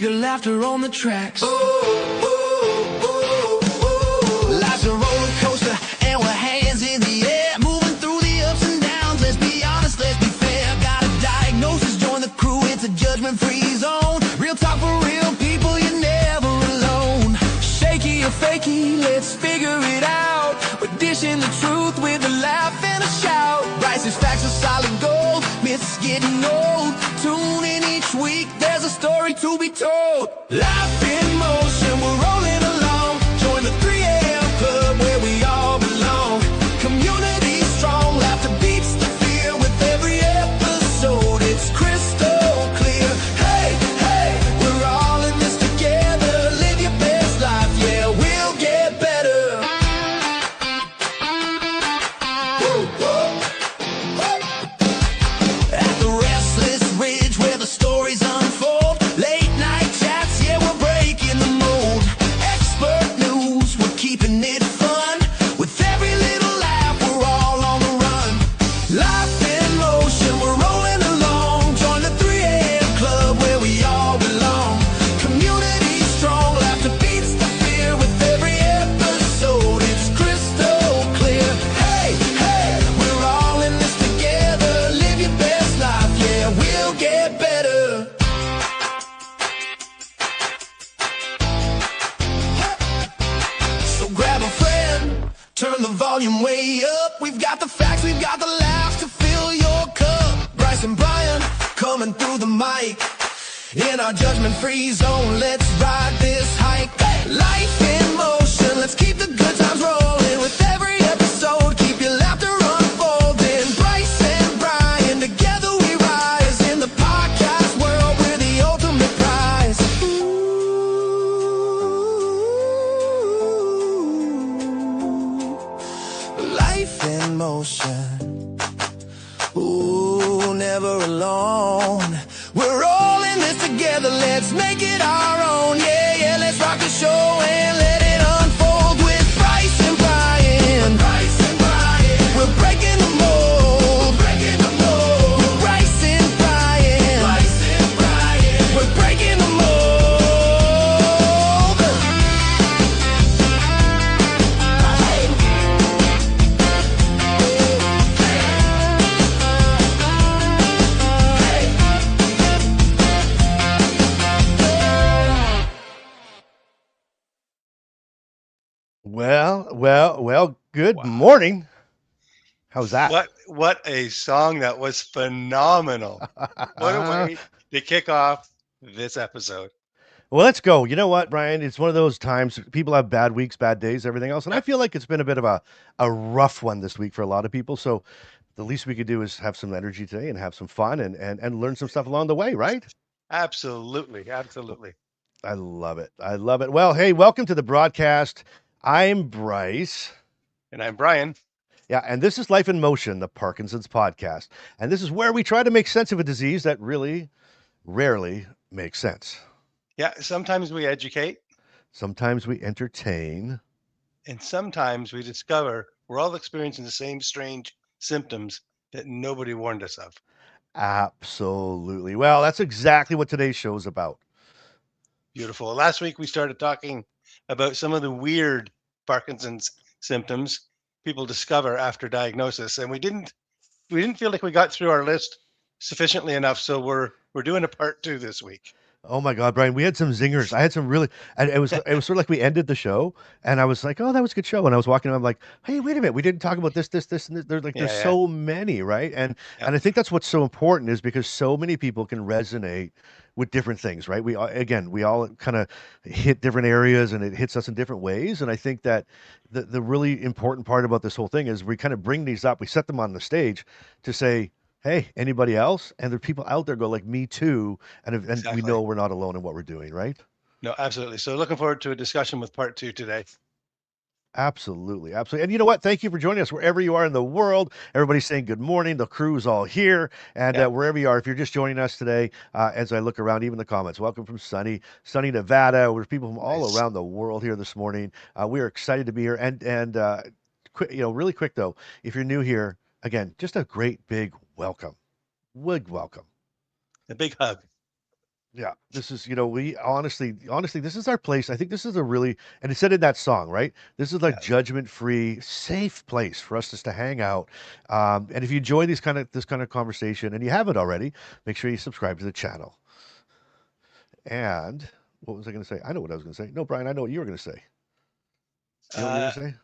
keep your laughter on the tracks. Life's a roller coaster and we're hands in the air, moving through the ups and downs. Let's be honest, let's be fair. Got a diagnosis, join the crew, it's a judgment-free zone. Real talk for real people, you're never alone. Shaky or fakey, let's figure it out. We're dishing the truth with a laugh and a shout. Bryce's facts are solid gold, myths getting old. Tune in each week, there's a story to be told. Life in motion, we're rolling along. Join the 3 a.m. club where we all belong. Community strong, laughter beats the fear. With every episode, it's crystal clear. Hey, hey, we're all in this together. Live your best life, yeah, we'll get better. Woo, woo. At the restless ridge where the stories unfold, late night chats, yeah, we're breaking the mold. Expert news, we're keeping it fun. With every little laugh, we're all on the run. Life in motion, we're rolling along. Join the 3 a.m. club where we all belong. Community strong, laughter beats the fear. With every episode, it's crystal clear. Hey, hey, we're all in this together. Live your best life, yeah, we'll get better. So grab a friend, turn the volume way up. We've got the facts, we've got the laughs to fill your cup. Bryce and Brian coming through the mic. In our judgment-free zone, let's ride this hike. Life in motion, let's keep the good times rolling. With every episode, keep your laughter unfolding. Bryce and Brian, together we rise. In the podcast world, we're the ultimate prize. Life in motion. Ooh, never alone. We're all in this together, let's make it our own. Yeah, yeah, let's rock the show and let it unfold with Bryce and Brian. Bryce and Brian. We're breaking the mold. Breaking the mold. With Bryce and Brian. Bryce and Brian. We're breaking the mold. Well, good morning. How's that? What a song. That was phenomenal. What a way to kick off this episode. Well, let's go. You know what, Brian? It's one of those times people have bad weeks, bad days, everything else. And I feel like it's been a bit of a rough one this week for a lot of people. So the least we could do is have some energy today and have some fun and learn some stuff along the way, right? Absolutely. Absolutely. I love it. I love it. Well, hey, welcome to the broadcast. I'm Bryce. And I'm Brian. Yeah, and this is Life in Motion, the Parkinson's podcast. And this is where we try to make sense of a disease that really rarely makes sense. Yeah, sometimes we educate. Sometimes we entertain. And sometimes we discover we're all experiencing the same strange symptoms that nobody warned us of. Absolutely. Well, that's exactly what today's show is about. Beautiful. Last week we started talking about some of the weird Parkinson's symptoms people discover after diagnosis, and we didn't feel like we got through our list sufficiently enough, so we're doing a part 2 this week. Oh my God, Brian, we had some zingers. I had some really, and it was sort of like we ended the show, and I was like, oh, that was a good show. And I was walking around, I'm like, hey, wait a minute, we didn't talk about this, and this. There's so many, right? And I think that's what's so important is because so many people can resonate with different things, right? We all kind of hit different areas, and it hits us in different ways. And I think that the really important part about this whole thing is we kind of bring these up, we set them on the stage to say, hey, anybody else? And there are people out there go like, me too. And Exactly. We know we're not alone in what we're doing, right? No, absolutely. So looking forward to a discussion with part 2 today. Absolutely. Absolutely. And you know what? Thank you for joining us wherever you are in the world. Everybody's saying good morning. The crew's all here. And wherever you are, if you're just joining us today, as I look around, even the comments, welcome from sunny Nevada. There's people from all around the world here this morning. We are excited to be here. And really quick though, if you're new here, again, just a great big welcome. Big welcome. A big hug. Yeah, this is, we honestly, this is our place. I think this is a really, and it said in that song, right? This is like Yes. judgment-free, safe place for us just to hang out. And if you enjoy this kind of conversation, and you haven't already, make sure you subscribe to the channel. And what was I going to say? I know what I was going to say. No, Brian, I know what you were going to say. You know what you were Uh, going to say?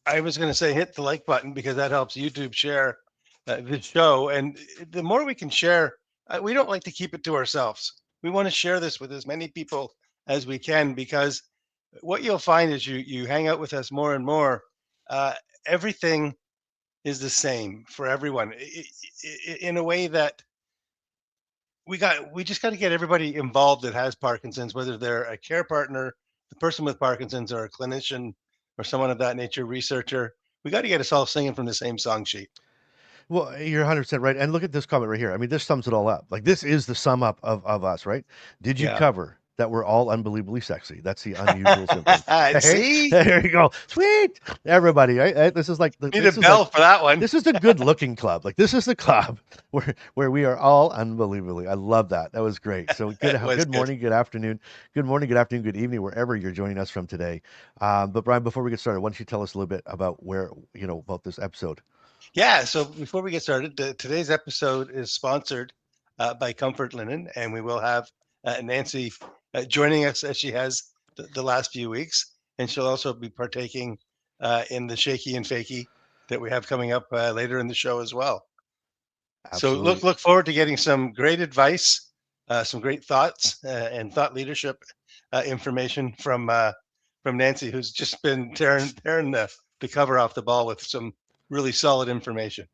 I was going to say hit the like button because that helps YouTube share the show. And the more we can share, we don't like to keep it to ourselves. We want to share this with as many people as we can because what you'll find is you hang out with us more and more. Uh, Everything is the same for everyone in a way that we just got to get everybody involved that has Parkinson's, whether they're a care partner, the person with Parkinson's, or a clinician, or someone of that nature, researcher. We got to get us all singing from the same song sheet. Well, you're 100% right. And look at this comment right here. I mean, this sums it all up. Like, this is the sum up of us, right? Did you Yeah. cover that we're all unbelievably sexy? That's the unusual symptom. Hey, See, there you go. Sweet. Everybody, right? This is like, need a bell for that one. this is the good looking club. Like, this is the club where we are all unbelievably. I love that. That was great. So It was good good. morning, good morning, good afternoon, good evening, wherever you're joining us from today. But Brian, before we get started, why don't you tell us a little bit about about this episode? Yeah. So before we get started, today's episode is sponsored by Comfort Linen, and we will have Nancy joining us as she has the last few weeks, and she'll also be partaking in the shaky and fakey that we have coming up later in the show as well. So Absolutely. look forward to getting some great advice, some great thoughts, and thought leadership information from Nancy, who's just been tearing the cover off the ball with some really solid information.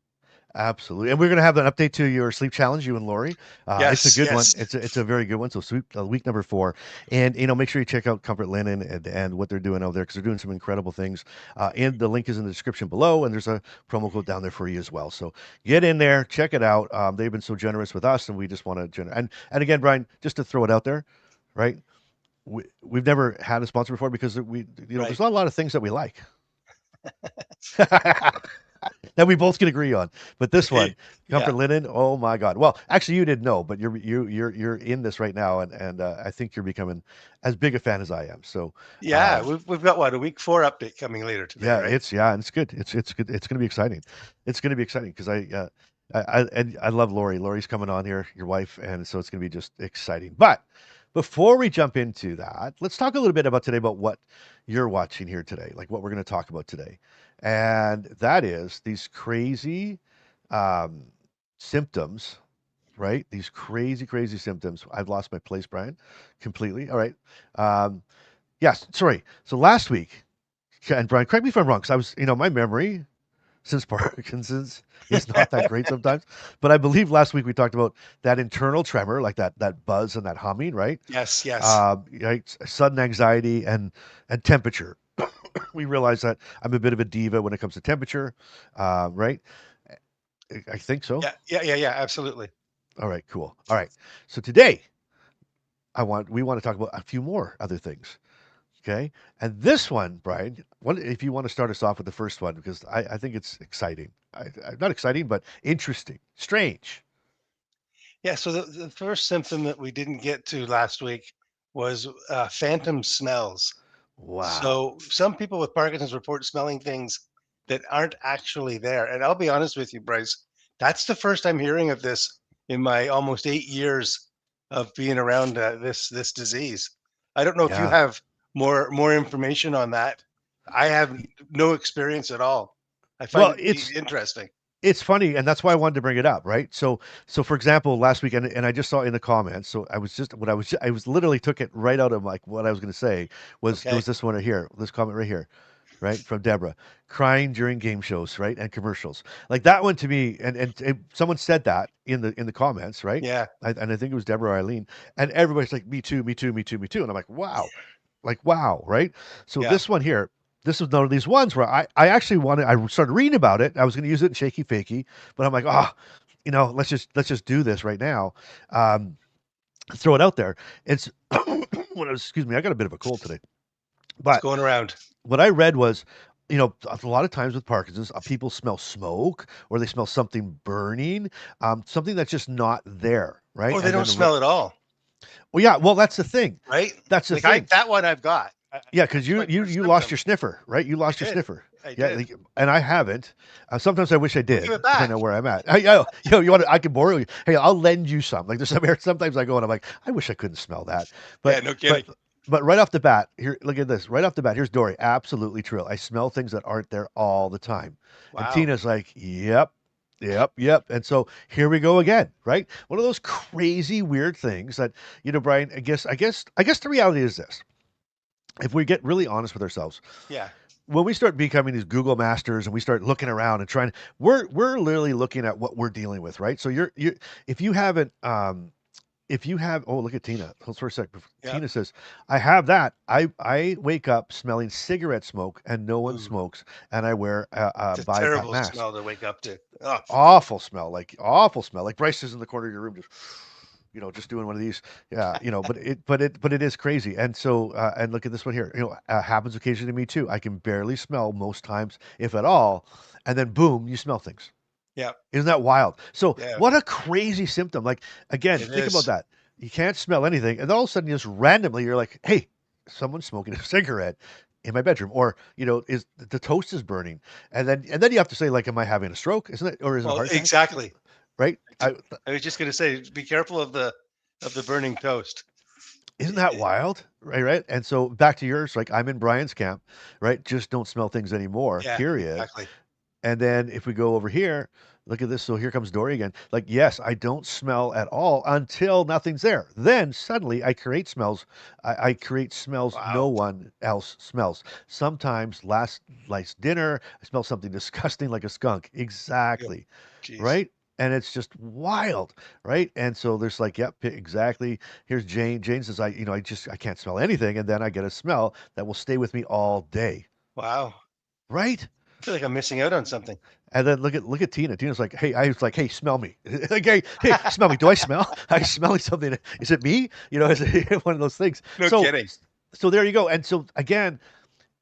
Absolutely, and we're going to have an update to your sleep challenge, you and Lori. It's a Yes, good one. yes, It's a very good one. So sweep week number 4, and make sure you check out Comfort Linen and what they're doing over there because they're doing some incredible things. And the link is in the description below, and there's a promo code down there for you as well. So get in there, check it out. They've been so generous with us, and we just want to and again, Brian, just to throw it out there, right? We've never had a sponsor before because right. there's not a lot of things that we like. That we both can agree on. But this one, Yeah, Comfort Linen, oh my God. Well, actually, you didn't know, but you're in this right now, and I think you're becoming as big a fan as I am. So, yeah. We've got what, a week 4 update coming later today, yeah, right? and it's good. It's good. It's going to be exciting. It's going to be exciting because I love Lori. Lori's coming on here, your wife, and so it's going to be just exciting. But before we jump into that, let's talk a little bit about today about what you're watching here today, like what we're going to talk about today, and that is these crazy um, symptoms, right? These crazy symptoms. I've lost my place, Brian, completely. All right. Um, yes, sorry. So last week, and Brian, correct me if I'm wrong, because I was, my memory since Parkinson's is not that great sometimes. But I believe last week we talked about that internal tremor, like that buzz and that humming, right? Yes, yes. Right, sudden anxiety and temperature. We realize that I'm a bit of a diva when it comes to temperature, right? I think so. Yeah. Absolutely. All right, cool. All right. So today we want to talk about a few more other things. Okay. And this one, Brian, what if you want to start us off with the first one because I think it's exciting. Not exciting, but interesting, strange. Yeah. So the first symptom that we didn't get to last week was phantom smells. Wow. So some people with Parkinson's report smelling things that aren't actually there. And I'll be honest with you, Bryce, that's the first I'm hearing of this in my almost 8 years of being around this disease. I don't know if you Yeah. have more information on that. I have no experience at all. I find Well, it to be interesting. it's funny, and that's why I wanted to bring it up, right? So for example, last week, and I just saw in the comments, so I was literally took it right out of like what I was going to say was there Okay. was this one right here, this comment right here, right from Deborah, crying during game shows, right, and commercials, like that one to me, and someone said that in the comments, right, Yeah. and I think it was Deborah or Eileen, and everybody's like, me too, me too, me too, me too, and I'm like wow, right? So Yeah. this one here, this was one of these ones where I actually wanted. I started reading about it. I was going to use it in shaky fakey, but I'm like, let's just do this right now. Um, Throw it out there. It's excuse me, I got a bit of a cold today, It's but going around. what I read was. A lot of times with Parkinson's, people smell smoke or they smell something burning, something that's just not there, right? Or they And don't then smell at all. Well, yeah. Well, that's the thing. right? That's the Like thing. that one I've got. Yeah, because That's my first you lost symptom. your sniffer, right? You lost your did. sniffer. I Yeah, did. and I haven't. Sometimes I wish I Well, give did, it depending back. on where I'm at. You want to, I can borrow you. Hey, I'll lend you some. Like there's sometimes I go and I'm like, I wish I couldn't smell that. Yeah, But no but kidding. but right off the bat, here, look at this. Right off the bat, here's Dory. Absolutely true. I smell things that aren't there all the time. And Wow. Tina's like, yep. Yep, yep. And so here we go again, right? One of those crazy, weird things that, Brian, I guess the reality is this. If we get really honest with ourselves, Yeah. when we start becoming these Google masters and we start looking around and trying, we're literally looking at what we're dealing with, right? So you if you haven't if you have, oh, look at Tina. Hold for a sec. Yeah. Tina says, I have that. I wake up smelling cigarette smoke and no one Ooh, smokes, and I wear a it's a BiPAP terrible mask. smell to wake up to. Oh, Awful smell. Like Bryce is in the corner of your room, just doing one of these. Yeah, but it is crazy. And so, and look at this one here. Happens occasionally to me too. I can barely smell most times, if at all, and then boom, you smell things. yeah. Isn't that wild? So, Yeah. what a crazy symptom. Like, again, It think about is. that. You can't smell anything, and then all of a sudden, just randomly, you're like, "Hey, someone's smoking a cigarette in my bedroom," or is the toast is burning, and then you have to say, like, "Am I having a stroke? Isn't it, or is it a Well, heart attack?" exactly. Right? I was just gonna say, be careful of the burning toast. Isn't that wild? Right, right. And so back to yours, like I'm in Brian's camp, right? Just don't smell things anymore. Yeah, Period. exactly. And then if we go over here, look at this. So here comes Dory again. Like, yes, I don't smell at all until nothing's there. Then suddenly I create smells. I create smells no Wow. one else smells. Sometimes last dinner, I smell something disgusting like a skunk. Yeah. Exactly. Jeez. Right? And it's just wild, right? And so there's like, yep, exactly. Here's Jane. Jane says, I can't smell anything, and then I get a smell that will stay with me all day, Wow. right? I feel like I'm missing out on something. And then look at Tina. Tina's like, hey, I was like, hey, smell me. Like, hey, smell me. Do I smell? I'm smelling something. Is it me? Is it one of those things? No So, kidding. so there you go. And so again,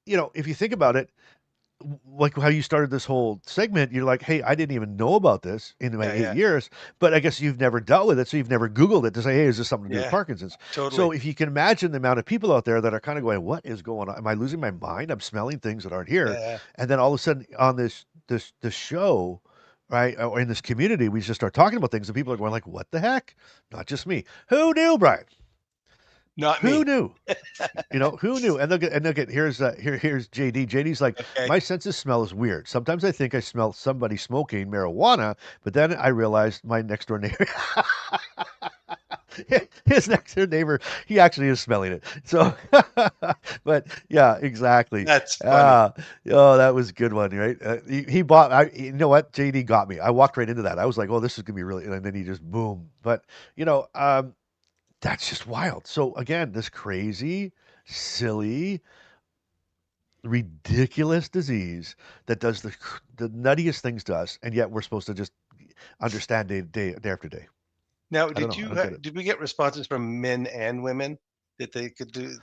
if you think about it, like how you started this whole segment, you're like, hey, I didn't even know about this in my Yeah, 8 years, but I guess you've never dealt with it, so you've never Googled it to say, hey, is this something to do with yeah, Parkinson's? totally. So if you can imagine the amount of people out there that are kind of going, what is going on? Am I losing my mind? I'm smelling things that aren't here, Yeah. and then all of a sudden on this show, right, or in this community, we just start talking about things, and people are going like, what the heck? Not just me. Who knew, Brian? Not Who me. knew? Who knew? And look at here's JD. JD's like, Okay. my sense of smell is weird. Sometimes I think I smell somebody smoking marijuana, but then I realized my next door neighbor, his next door neighbor, he actually is smelling it. So, but yeah, exactly. That's funny. Oh, that was a good one, right? He bought. You know what? JD got me. I walked right into that. I was like, oh, this is gonna be really, and then he just boom. But that's just wild. So again, this crazy, silly, ridiculous disease that does the nuttiest things to us, and yet we're supposed to just understand day after day. Now, I don't know. I don't get it. did we get responses from men and women that they could do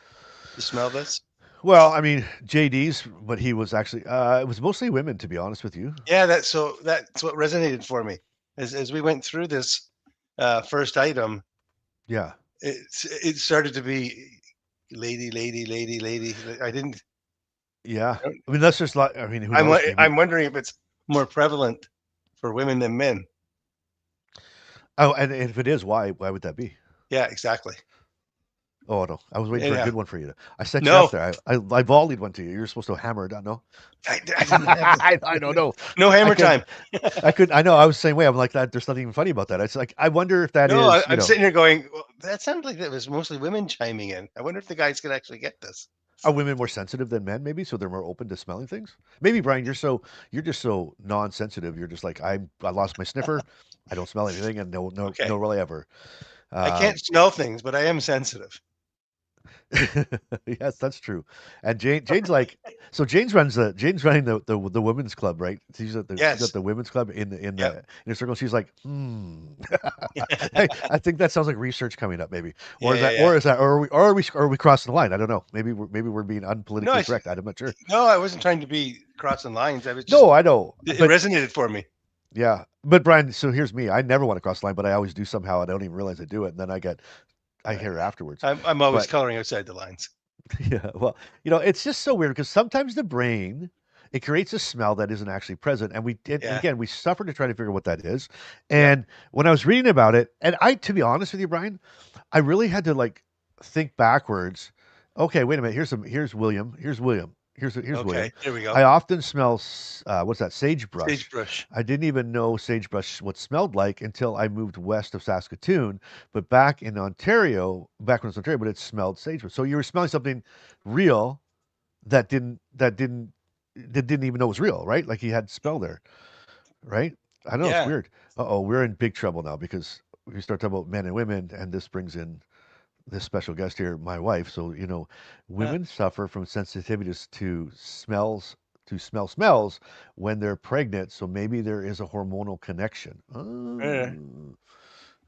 to smell this? Well, I mean, JD's, but he was actually it was mostly women, to be honest with you. Yeah, that's what resonated for me as we went through this first item. Yeah. It started to be lady, lady, lady, lady. I didn't. Yeah. I don't- I mean, that's just like, I mean, who I'm knows? I'm wondering if it's more prevalent for women than men. Oh, and if it is, why would that be? Yeah, exactly. Oh no, I was waiting for a Yeah. good one for you. I sent you No, up there. I volleyed one to you. You're supposed to hammer it down. No, I didn't have I don't know. no I hammer couldn't. time. I could. I know. I was the same way. I'm like that. There's nothing even funny about that. It's like I wonder if that No, is. I'm sitting here going, well, that sounded like that was mostly women chiming in. I wonder if the guys could actually get this. Are women more sensitive than men? Maybe so they're more open to smelling things. Maybe Brian, you're just so non-sensitive. You're just like I lost my sniffer. I don't smell anything, and Okay. no really ever. I Um, can't smell things, but I am sensitive. Yes, that's true. And Jane's like, so Jane's running the women's club, right? She's at Yes. the women's club Yep. in a circle. She's like, I think that sounds like research coming up, maybe, Yeah, yeah, yeah. or are we crossing the line? I don't know. Maybe we're being No, unpolitically correct. I'm not sure. no, I wasn't trying to be crossing lines. I was just No, I know, it but resonated for me. yeah, but Brian, so here's me. I never want to cross the line, but I always do somehow. I don't even realize I do it, and then I I hear afterwards. I'm always But coloring outside the lines. yeah, well, it's just so weird because sometimes the brain it creates a smell that isn't actually present, and we did, and Yeah. again we suffer to try to figure out what that is. Yep. And when I was reading about it, and to be honest with you, Brian, I really had to like think backwards. Okay, wait a minute. Here's William. Here's William. Here's Okay. William. There we go. I often smell what's that? Sagebrush. Sagebrush. I didn't even know sagebrush what smelled like until I moved west of Saskatoon. But back in Ontario, back when it was Ontario, but it smelled sagebrush. So you were smelling something real that didn't even know it was real, right? Like he had smell there, right? I know it's Yeah. weird. Uh-oh, we're in big trouble now because we start talking about men and women, and this brings in this special guest here, my wife. So, Uh, women suffer from sensitivities to smells when they're pregnant. So maybe there is a hormonal connection. uh, Oh,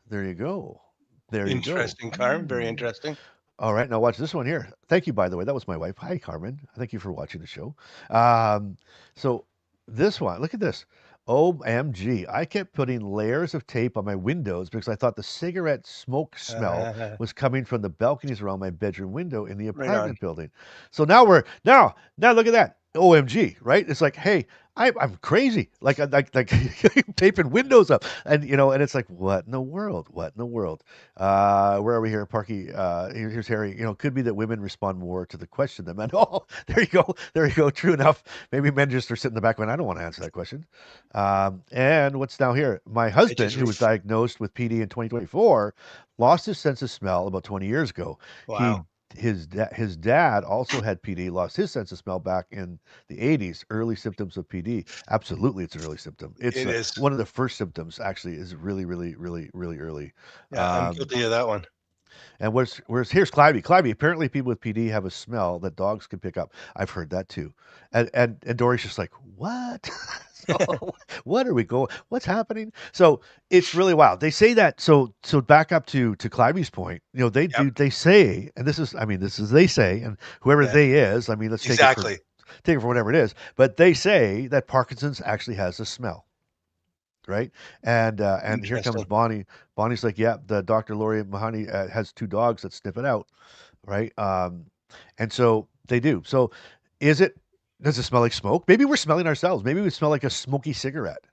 there you go. There you go. interesting, Carm. Very interesting. All right, now watch this one here. Thank you, by the way. That was my wife. Hi, Carmen. Thank you for watching the show. Um, so this one, look at this. OMG. I kept putting layers of tape on my windows because I thought the cigarette smoke smell was coming from the balconies around my bedroom window in the Right on. apartment building. So now look at that. OMG, right? It's like, hey, I'm crazy. Like taping windows up. And it's like, what in the world? What in the world? Where are we here, Parky? Here's Harry. Could be that women respond more to the question than men. Oh, there you go. There you go. True enough. Maybe men just are sitting in the back going, I don't want to answer that question. And what's now here? My husband, who was diagnosed with PD in 2024, lost his sense of smell about 20 years ago. Wow. His dad also had PD, lost his sense of smell back in the 80s. Early symptoms of PD. Absolutely, it's an early symptom. It's It is. one of the first symptoms. Actually, is really, really, really, really early. Yeah, I'm guilty of that one. And here's Clivey. Clivey, apparently people with PD have a smell that dogs can pick up. I've heard that too. And Dory's just like, what? So, what are we going? What's happening? So it's really wild. They say that. So back up to Clivey's point. Yep. They say, and this is they say, and whoever Yeah. they is. I mean, let's Exactly. take it for whatever it is. But they say that Parkinson's actually has a smell. Right. And here comes Interesting. Bonnie. Bonnie's like, yeah, the Dr. Lori Mahoney has two dogs that sniff it out. Right. And so they do. So does it smell like smoke? Maybe we're smelling ourselves. Maybe we smell like a smoky cigarette.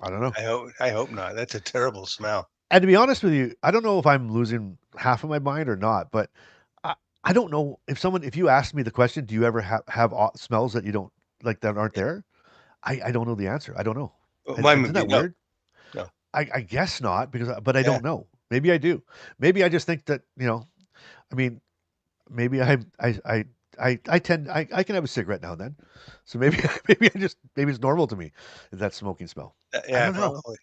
I don't know. I hope not. That's a terrible smell. And to be honest with you, I don't know if I'm losing half of my mind or not, but I don't know if you asked me the question, do you ever have smells that you don't like that aren't there? I don't know the answer. I don't know. Mine would Isn't be that no. weird? No. I guess not but I Yeah. don't know. Maybe I do. Maybe I just think that, I mean, maybe I can have a cigarette now and then. So maybe maybe it's normal to me, that smoking smell. I Yeah, don't know. probably.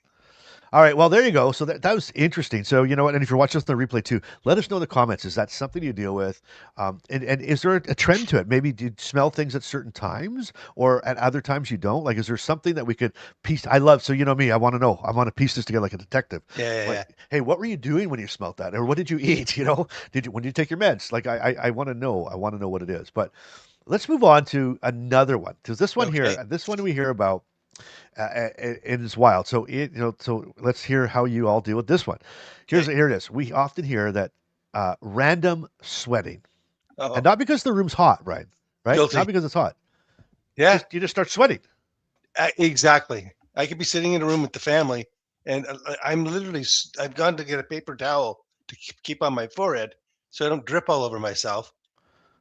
All right, well, there you go. So that was interesting. So you know what? And if you're watching us on the replay too, let us know in the comments. Is that something you deal with? And is there a trend to it? Maybe do you smell things at certain times, or at other times you don't? Like, is there something that we could piece? I love. So you know me. I want to know. I want to piece this together like a detective. Yeah. Like, hey, what were you doing when you smelled that, or what did you eat? When did you take your meds? Like, I want to know. I want to know what it is. But let's move on to another one, because this one Okay. here, this one we hear about. It is wild. So let's hear how you all deal with this one. Here it is. We often hear that random sweating, and not because the room's hot, right? Guilty. Not because it's hot. Yeah. You just start sweating. Exactly. I could be sitting in a room with the family, and I've gone to get a paper towel to keep on my forehead so I don't drip all over myself.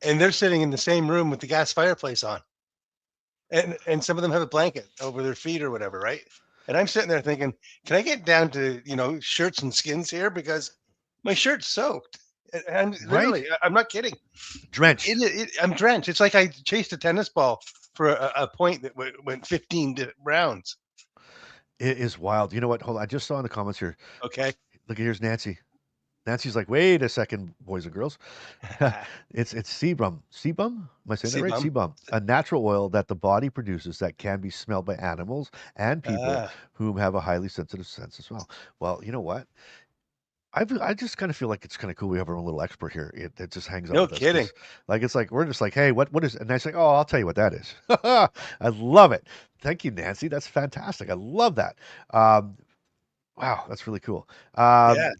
And they're sitting in the same room with the gas fireplace on. And some of them have a blanket over their feet or whatever, right? And I'm sitting there thinking, can I get down to, shirts and skins here? Because my shirt's soaked. And literally, I'm not kidding. Drenched. I'm drenched. It's like I chased a tennis ball for a point that went 15 rounds. It is wild. You know what? Hold on. I just saw in the comments here. Okay. Look, here's Nancy. Nancy's like, wait a second, boys and girls. It's sebum. Sebum? Am I saying that right? Sebum. A natural oil that the body produces that can be smelled by animals and people whom have a highly sensitive sense as well. Well, you know what? I just kind of feel like it's kind of cool. We have our own little expert here. It just hangs out No with us. kidding. Like, it's like, we're just like, hey, what is, and I say, oh, I'll tell you what that is. I love it. Thank you, Nancy. That's fantastic. I love that. Wow, that's really cool. Yeah.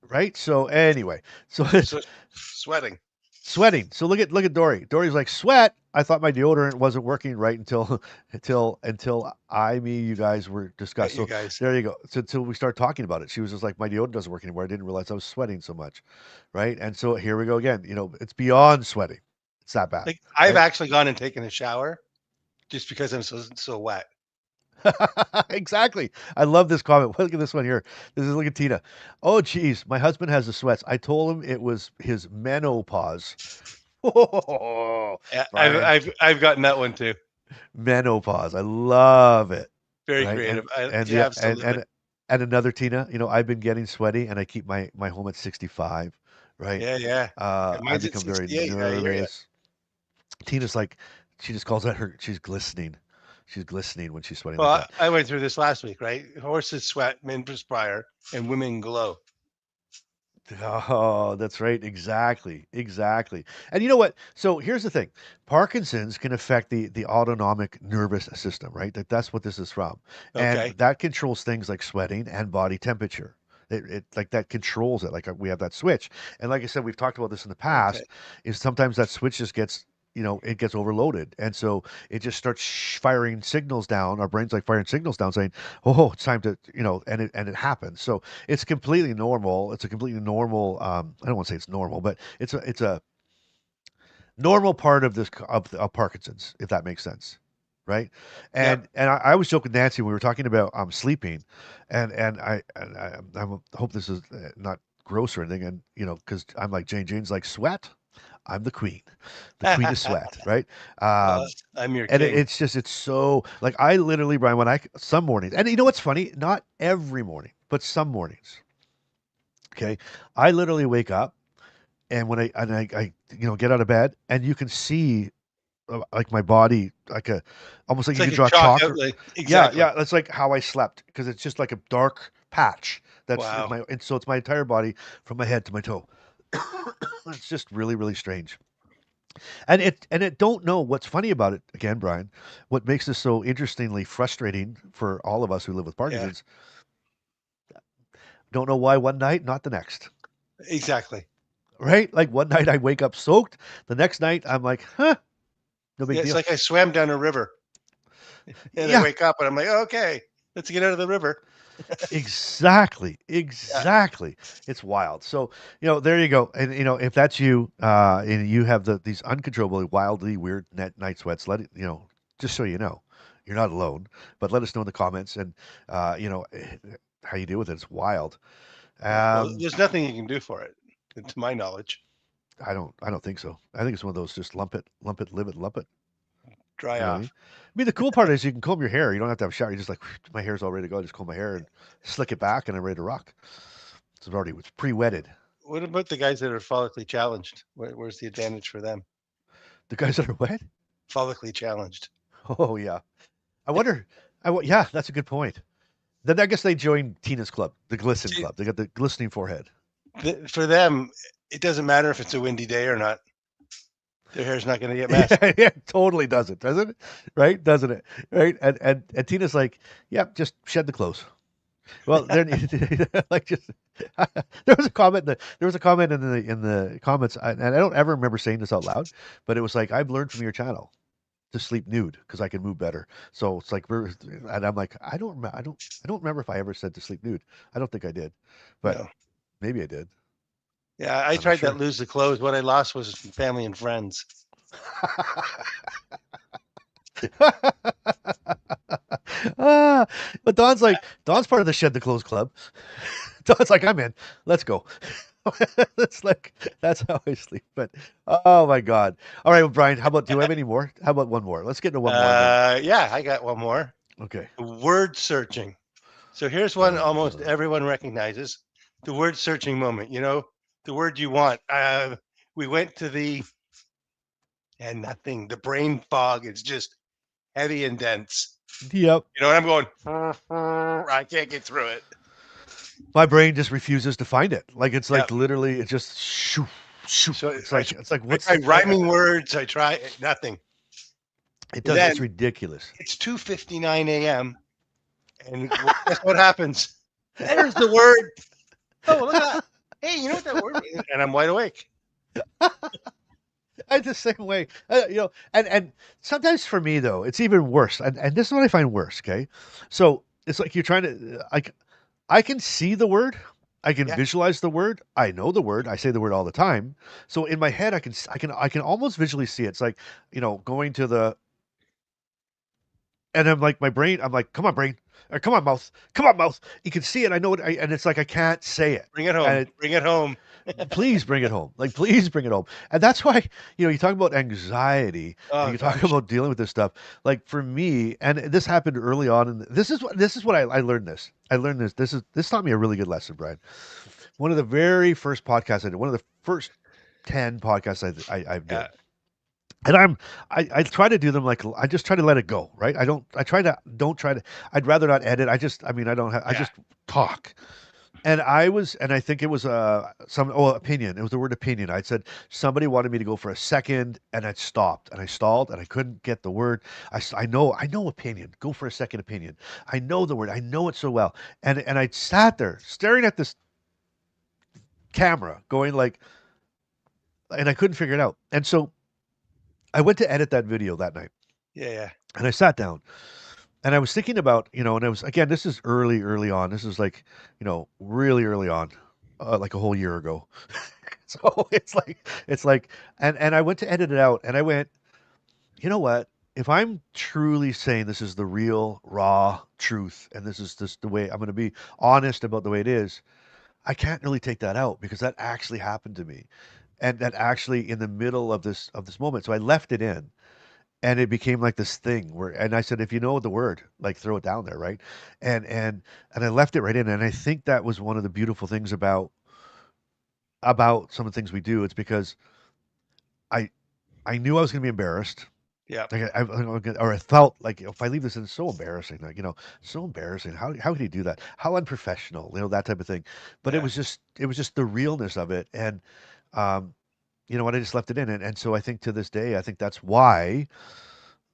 right? So anyway, so So sweating. sweating. So look at Dory. Dory's like, sweat. I thought my deodorant wasn't working right until you guys were discussed. You So guys. there you go. So until we start talking about it, she was just like, my deodorant doesn't work anymore. I didn't realize I was sweating so much, right? And so here we go again. It's beyond sweating. It's that bad, Like I've right? actually gone and taken a shower just because I'm so wet. Exactly. I love this comment. Look at this one here. Look at Tina. Oh, geez, my husband has the sweats. I told him it was his menopause. Oh, Yeah, Brian, I've gotten that one too. menopause. I love it. Very Right. creative. And Yeah, yeah, absolutely. and another Tina, I've been getting sweaty and I keep my home at 65, right? Yeah, yeah. Yeah, I mine's at become very 68. I hear you. nervous. Tina's like, she just calls that she's glistening. She's glistening when she's sweating like Well, that. I went through this last week, right? Horses sweat, men perspire, and women glow. Oh, that's right. Exactly. Exactly. And you know what? So here's the thing. Parkinson's can affect the autonomic nervous system, right? That's what this is from. And Okay. that controls things like sweating and body temperature. It like that controls it. Like we have that switch. And like I said, we've talked about this in the Okay. past, is sometimes that switch just gets it gets overloaded. And so it just starts firing signals down. Our brain's like firing signals down saying, oh, it's time to, and it happens. So it's completely normal. It's a completely normal. I don't want to say it's normal, but it's a normal part of this of Parkinson's, if that makes sense, right? Yep. And I was joking with Nancy when we were talking about sleeping, and I hope this is not gross or anything, and because I'm like Jane's like sweat. I'm the queen of sweat, right? Well, Um, I'm your and king. it's so like I literally, Brian, when I some mornings, and you know what's funny? Not every morning, but some mornings. Okay, I literally wake up and when I get out of bed and you can see like my body like a almost like It's you like could a draw chalk chalk. outline. Yeah, Exactly. yeah, that's like how I slept because it's just like a dark patch. That's Wow. my and so it's my entire body from my head to my toe. It's just really really strange. And it don't know what's funny about it again, Brian. What makes this so interestingly frustrating for all of us who live with Yeah. Parkinson's, don't know why one night, not the next. Exactly. Right? Like one night I wake up soaked, the next night I'm like, huh, no big Yeah, it's deal. like I swam down a river and I Yeah, wake up and I'm like, okay, let's get out of the river. exactly. Yeah. Exactly. It's wild. So, there you go. And if that's you, and you have these uncontrollably wildly weird night sweats, let it, just so you know, you're not alone. But let us know in the comments and how you deal with it. It's wild. Yeah. Well, Um, there's nothing you can do for it, to my knowledge. I don't think so. I think it's one of those just lump it, live it, lump it. Dry You know what I mean? off. I mean, the cool part is you can comb your hair. You don't have to have a shower. You just like my hair's all ready to go. I just comb my hair and slick it back, and I'm ready to rock. It's pre-wetted. What about the guys that are follically challenged? Where's the advantage for them? The guys that are wet. Follically challenged. Oh yeah. I wonder. Yeah, that's a good point. Then I guess they joined Tina's club, the Glisten See, Club. They got the glistening forehead. for them, it doesn't matter if it's a windy day or not. Their hair's not going to get messed. Yeah, yeah, totally doesn't it? Right? Doesn't it? Right? And Tina's like, yep, just shed the clothes. Well, then like just there was a comment in the comments, and I don't ever remember saying this out loud, but it was like I've learned from your channel to sleep nude because I can move better. So it's like and I'm like I don't remember if I ever said to sleep nude. I don't think I did, but No. maybe I did. Yeah, I I'm not tried that sure. lose the clothes. What I lost was family and friends. Ah, but Don's part of the shed the clothes club. Don's like, I'm in. Let's go. It's like that's how I sleep. But oh my God. All right, well, Brian, how about do you have any more? How about one more? Let's get into one more and then Yeah, I got one more. okay. Word searching. So here's one almost everyone recognizes, the word searching moment. The word you want. We went to and nothing. The brain fog is just heavy and dense. Yep. And I'm going, I can't get through it. My brain just refuses to find it. Like it's Yeah. like literally it just shoo, shoo. So It's like I what's try rhyming words. I try nothing. it And does then it's ridiculous. it's 2:59 a.m. And guess what happens? There's the word. Oh, look at that. Hey, you know what that word is? And I'm wide awake. I'm the same way. And sometimes for me though, it's even worse. And this is what I find worse. Okay, so it's like you're trying to like I can see the word, I can Yeah. visualize the word, I know the word, I say the word all the time. So in my head, I can almost visually see it. It's like going to the and I'm like my brain. I'm like, come on, brain, or come on, mouth. You can see it. I know it, and it's like I can't say it. Bring it home. And Bring it home. please bring it home. Like, please bring it home. And that's why, you talk about anxiety and Oh you talk gosh. about dealing with this stuff. Like for me, and this happened early on, and this is what I learned this. I learned this. This taught me a really good lesson, Brian. One of the very first podcasts I did, one of the first 10 podcasts I Yeah. did. And I try to do them like I just try to let it go, right? I try to don't try to I'd rather not edit. I don't have I Yeah. just talk. And I think it was opinion. It was the word opinion. I said somebody wanted me to go for a second, and I stopped, and I stalled, and I couldn't get the word. I know opinion. Go for a second opinion. I know the word. I know it so well. And I sat there staring at this camera, going like, and I couldn't figure it out. And so I went to edit that video that night, Yeah. Yeah. and I sat down, and I was thinking about, and I was again, this is early on. This is like, really early on, like a whole year ago. So it's like, and I went to edit it out, and I went, you know what? If I'm truly saying this is the real raw truth, and this is just the way I'm going to be honest about the way it is, I can't really take that out because that actually happened to me, and that actually in the middle of this moment. So I left it in, and it became like this thing where, and I said, if you know the word, like throw it down there, right? And I left it right in, and I think that was one of the beautiful things about some of the things we do. It's because I I knew I was going to be embarrassed. Yeah. Like or I felt like if I leave this in, it's so embarrassing. Like so embarrassing. How could he do that? How unprofessional. That type of thing. But Yeah. it was just the realness of it, and um, you know what? I just left it in, and so I think to this day, I think that's why.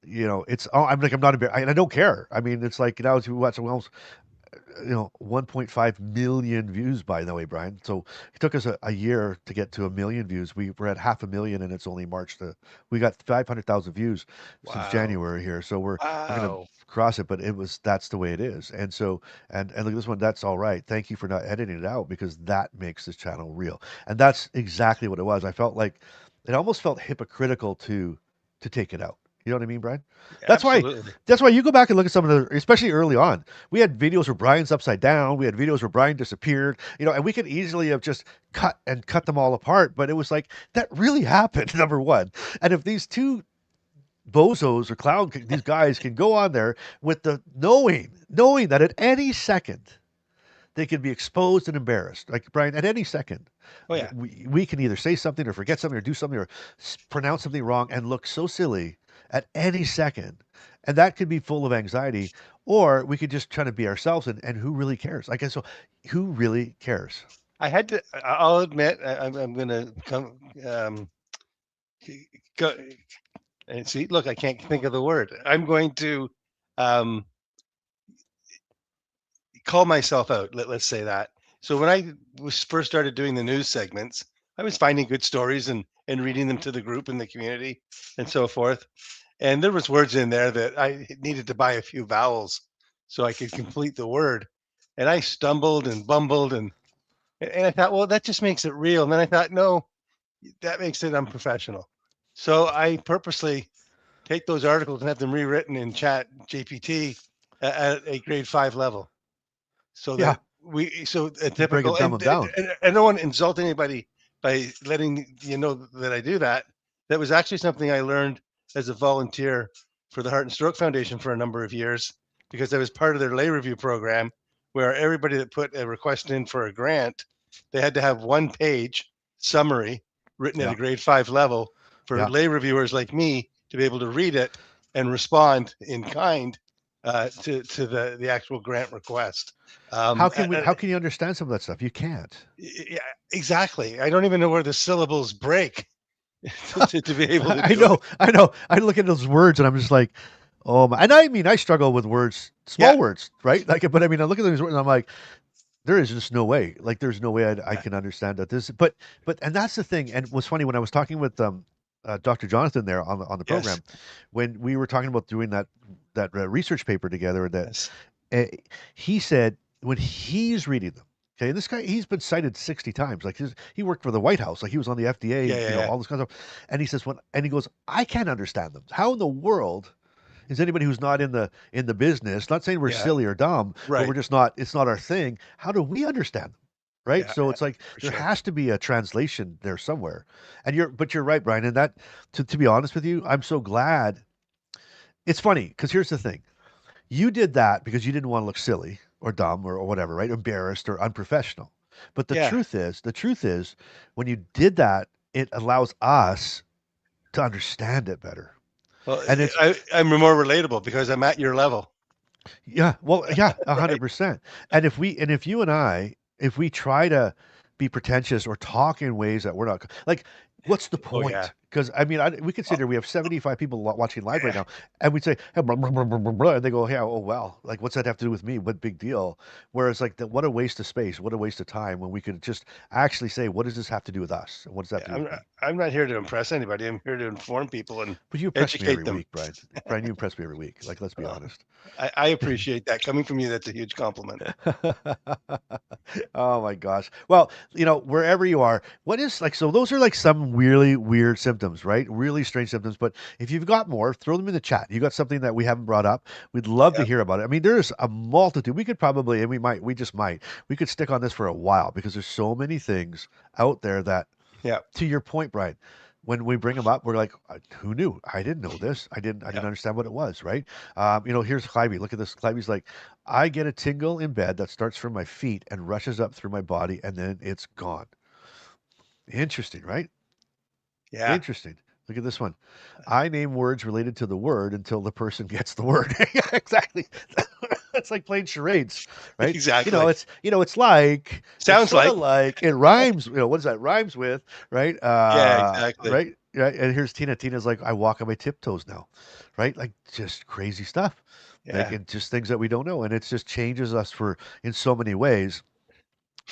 It's I'm not embarrassed, and I don't care. I mean, it's like if you watch someone else 1.5 million views, by the way, Brian. So it took us a year to get to a million views. We're at 500,000, and it's only March we got 500,000 views since Wow. January here. So we're gonna Wow. cross it, but that's the way it is. And so and look at this one. That's all right. Thank you for not editing it out because that makes this channel real. And that's exactly what it was. I felt like it almost felt hypocritical to take it out. You know what I mean, Brian? That's why Absolutely. that's why you go back and look at some of the, especially early on. We had videos where Brian's upside down. We had videos where Brian disappeared. And we could easily have just cut them all apart. But it was like that really happened. Number one, and if these two bozos or these guys can go on there with the knowing that at any second they could be exposed and embarrassed, like Brian, at any second. Oh yeah. We can either say something or forget something or do something or pronounce something wrong and look so silly at any second. And that could be full of anxiety, or we could just try to be ourselves. And who really cares? I guess so. Who really cares? I had to. I'll admit, I'm going to come. Go and see. Look, I can't think of the word. I'm going to um, call myself out. Let's say that. So when I first started doing the news segments, I was finding good stories and reading them to the group in the community and so forth. And there was words in there that I needed to buy a few vowels so I could complete the word. And I stumbled and bumbled and I thought, well, that just makes it real. And then I thought, no, that makes it unprofessional. So I purposely take those articles and have them rewritten in Chat GPT at a grade 5 level, so Yeah, that so a you bring typical it, dumb them down. and I don't want to insult anybody by letting you know that I do that. That was actually something I learned as a volunteer for the Heart and Stroke Foundation for a number of years because I was part of their lay review program where everybody that put a request in for a grant, they had to have 1 page summary written at Yeah, a grade 5 level for yeah. lay reviewers like me to be able to read it and respond in kind to the actual grant request. How can you understand some of that stuff? You can't. Yeah, exactly. I don't even know where the syllables break to be able to I do know, it. I know. I look at those words and I'm just like, oh my. And I mean, I struggle with words, Yeah, small words, right? Like, but I mean, I look at those words and I'm like, There is just no way. Like, there's no way I can understand that. And that's the thing. And what's funny when I was talking with Dr. Jonathan there on the Yes. program, when we were talking about doing that research paper together, that Yes. uh, he said when he's reading them. Okay, this guy, he's been cited 60 times. Like, he worked for the White House, like he was on the FDA, Yeah. Yeah. Yeah. all this kind of stuff. And he says and he goes, I can't understand them. How in the world is anybody who's not in the business, not saying we're Yeah. silly or dumb, but we're Right. just not, it's not our thing. How do we understand them? Right? Yeah. So Yeah. it's like For there sure. has to be a translation there somewhere. But you're right, Brian. And that, to be honest with you, I'm so glad. It's funny because here's the thing. You did that because you didn't want to look silly or dumb or whatever, right? Embarrassed or unprofessional. But Yeah. the truth is, when you did that, it allows us to understand it better. Well, And it's I'm more relatable because I'm at your level. Yeah, well, yeah, Right. 100%. And if you and I, if we try to be pretentious or talk in ways that we're not like, what's the Oh yeah. point? Because I mean, we consider we have 75 people watching live right Yeah. now, and we'd say, "Hey, blah, blah, blah, blah, blah, blah," and they go, "Yeah, oh well, like what's that have to do with me? What big deal?" Whereas like, what a waste of space, what a waste of time when we could just actually say, "What does this have to do with us? And what does that have Yeah. to do with me?" I'm not here to impress anybody. I'm here to inform people and But you impress me every educate them. week, Brian. Brian, you impress me every week. Like, let's be Uh, honest. I appreciate that coming from you. That's a huge compliment. Oh my gosh. Well, wherever you are, what is like, so those are like some really weird symptoms, right? Really strange symptoms. But if you've got more, throw them in the chat. You got something that we haven't brought up. We'd love to Yep. hear about it. I mean, there's a multitude. We could probably, and we just might, we could stick on this for a while because there's so many things out there that, Yep. to your point, Brian, when we bring them up, we're like, who knew? I didn't know this. I didn't Yep. understand what it was, right? Here's Clivey. Look at this. Clivey's like, I get a tingle in bed that starts from my feet and rushes up through my body, and then it's gone. Interesting, right? Yeah. Interesting. Look at this one. I name words related to the word until the person gets the word. Yeah, exactly. It's like playing charades, right? Exactly. It's like it's Sounds sort like. of like it rhymes. What does that rhymes with, right? Yeah. Exactly. Right, right. And here's Tina. Tina's like, I walk on my tiptoes now, right? Like just crazy stuff, like Yeah. and just things that we don't know, and it just changes us for in so many ways.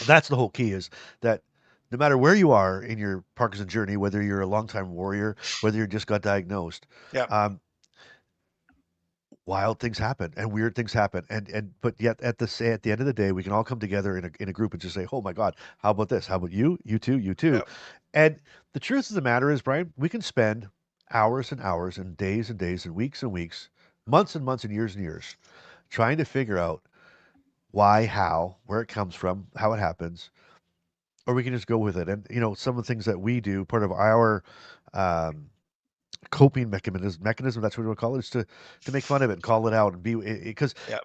That's the whole key is that no matter where you are in your Parkinson journey, whether you're a longtime warrior, whether you just got diagnosed, Yep. um, wild things happen and weird things happen. But yet at the end of the day, we can all come together in a group and just say, oh my God, how about this? How about you? You too, you too. Yep. And the truth of the matter is, Brian, we can spend hours and hours and days and weeks, months and years trying to figure out why, how, where it comes from, how it happens, or we can just go with it. And some of the things that we do, part of our um, coping mechanism, that's what we want to call it, is to make fun of it and call it out and be because Yep.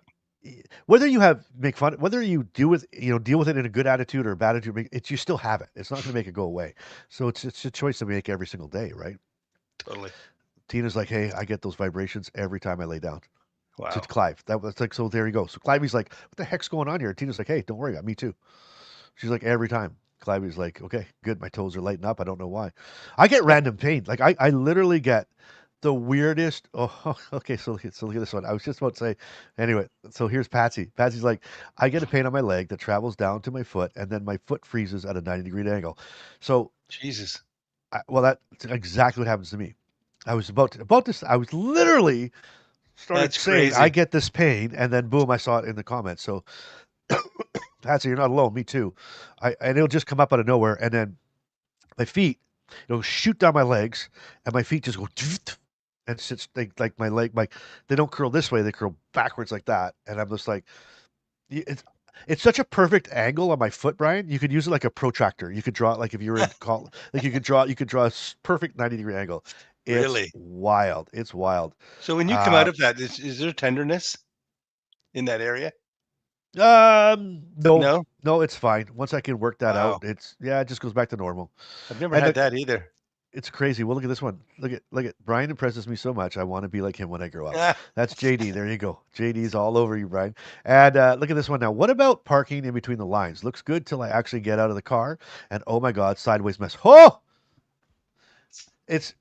whether you have make fun, whether you deal with it in a good attitude or a bad attitude, it's you still have it. It's not going to make it go away. So it's a choice that we make every single day, right? Totally. Tina's like, hey, I get those vibrations every time I lay down. To Wow. Clive, that was like, so there you go. So Clive's like, what the heck's going on here? Tina's like, hey, don't worry about me too. She's like, every time. Clivey's like, okay, good. My toes are lighting up. I don't know why. I get random pain. Like I literally get the weirdest. Oh, okay. So look at this one. I was just about to say. Anyway, so here's Patsy. Patsy's like, I get a pain on my leg that travels down to my foot, and then my foot freezes at a 90-degree angle. So, Jesus. well, that's exactly what happens to me. I was about this. I was literally started That's saying I crazy. get this pain, and then boom, I saw it in the comments. So Patsy, you're not alone. Me too. And it'll just come up out of nowhere, and then my feet, it'll shoot down my legs, and my feet just go, and sits like my leg, like they don't curl this way, they curl backwards like that, and I'm just like, it's such a perfect angle on my foot, Brian. You could use it like a protractor. You could draw it like if you were in college, like you could draw a perfect 90-degree angle. It's Really. wild. It's wild. So when you come out Uh, of that, is there tenderness in that area? no, No. no, it's fine. Once I can work that out, Wow. it just goes back to normal. I've never And had that either. it's crazy. Well, look at this one. Look at Brian impresses me so much. I want to be like him when I grow up. That's JD. There you go. JD's all over you, Brian. And look at this one now. What about parking in between the lines? Looks good till I actually get out of the car. And oh my God, sideways mess. Oh,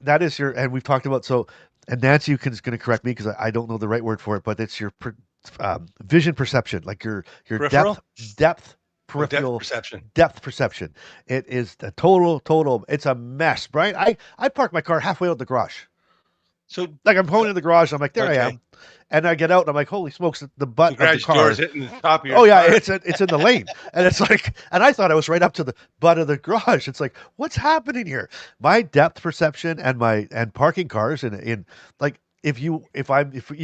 that is your. And we've talked about so. And Nancy is going to correct me because I don't know the right word for it, but it's your vision perception, like your Peripheral. depth depth peripheral perception. depth perception. It is the total. It's a mess, Brian. I park my car halfway out the garage. So, Like I'm pulling in the garage, I'm like, there I okay. am, and I get out, and I'm like, holy smokes, the butt The of the garage door's car. hitting the top of your Oh yeah, car. it's in the lane, and it's like, and I thought I was right up to the butt of the garage. It's like, what's happening here? My depth perception and parking cars in like if you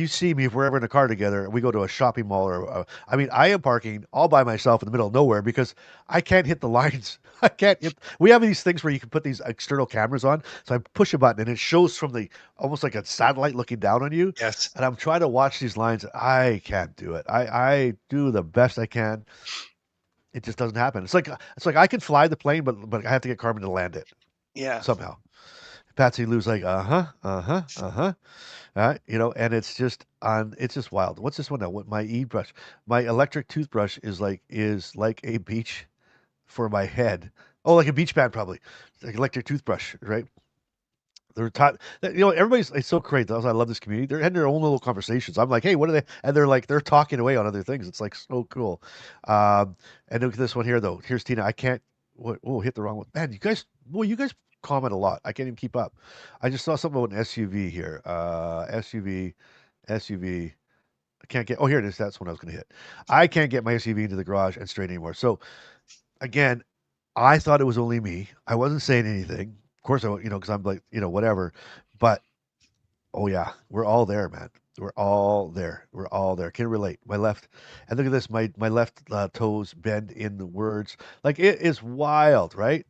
see me if we're ever in a car together and we go to a shopping mall or I mean I am parking all by myself in the middle of nowhere because I can't hit the lines. I can't hit. We have these things where you can put these external cameras on, so I push a button and it shows from the almost like a satellite looking down on you. Yes. And I'm trying to watch these lines. I can't do it. I do the best I can. It just doesn't happen. It's like I can fly the plane, but I have to get Carmen to land it Yeah. somehow. Patsy Lou's like, and it's just wild. What's this one now? What my electric toothbrush is like a beach for my head. Oh, like a beach band probably, like electric toothbrush, right? They're taught that everybody's it's so great. I love this community. They're having their own little conversations. I'm like, hey, what are they? And they're talking away on other things. It's like so cool. Um, and look at this one here though. Here's Tina. I can't. Hit the wrong one. Man, you guys comment a lot. I can't even keep up. I just saw something about an SUV here. SUV. I can't get. Oh, here it is. That's what I was going to hit. I can't get my SUV into the garage and straight anymore. So again, I thought it was only me. I wasn't saying anything. Of course, because I'm like, whatever. But oh yeah, we're all there, man. We're all there. We're all there. Can relate. My left, and look at this. My left toes bend in the words. Like it is wild, right?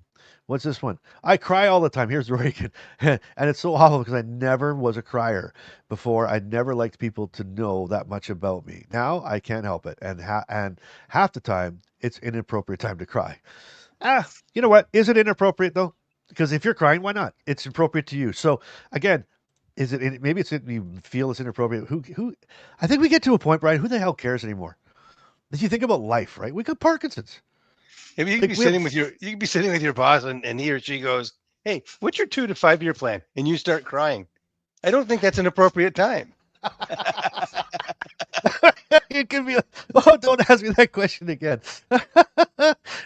What's this one? I cry all the time. Here's Reagan, and it's so awful because I never was a crier before. I never liked people to know that much about me. Now I can't help it, and half the time it's inappropriate time to cry. You know what? Is it inappropriate though? Because if you're crying, why not? It's appropriate to you. So again, maybe you feel it's inappropriate. Who? I think we get to a point, Brian. Who the hell cares anymore? If you think about life, right? We got Parkinson's. If you could be you could be sitting with your boss and he or she goes, "Hey, what's your 2 to 5 year plan?" And you start crying. I don't think that's an appropriate time. It could be. Oh, don't ask me that question again.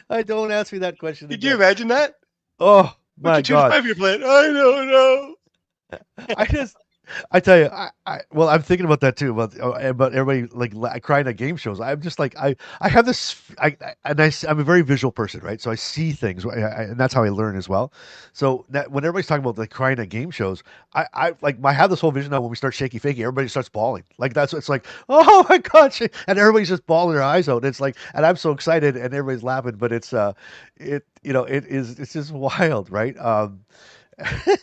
I don't ask me that question Did again. you imagine that? Oh my What's your 2 God! to 5 year plan? I don't know. I tell you, well, I'm thinking about that too, about everybody crying at game shows. I'm just like, I have this, I'm a very visual person, right? So I see things, and that's how I learn as well. So that when everybody's talking about like crying at game shows, I have this whole vision now when we start shaky faking, everybody starts bawling. Like it's like, oh my God, and everybody's just bawling their eyes out. It's like, and I'm so excited, and everybody's laughing, but it's just wild, right?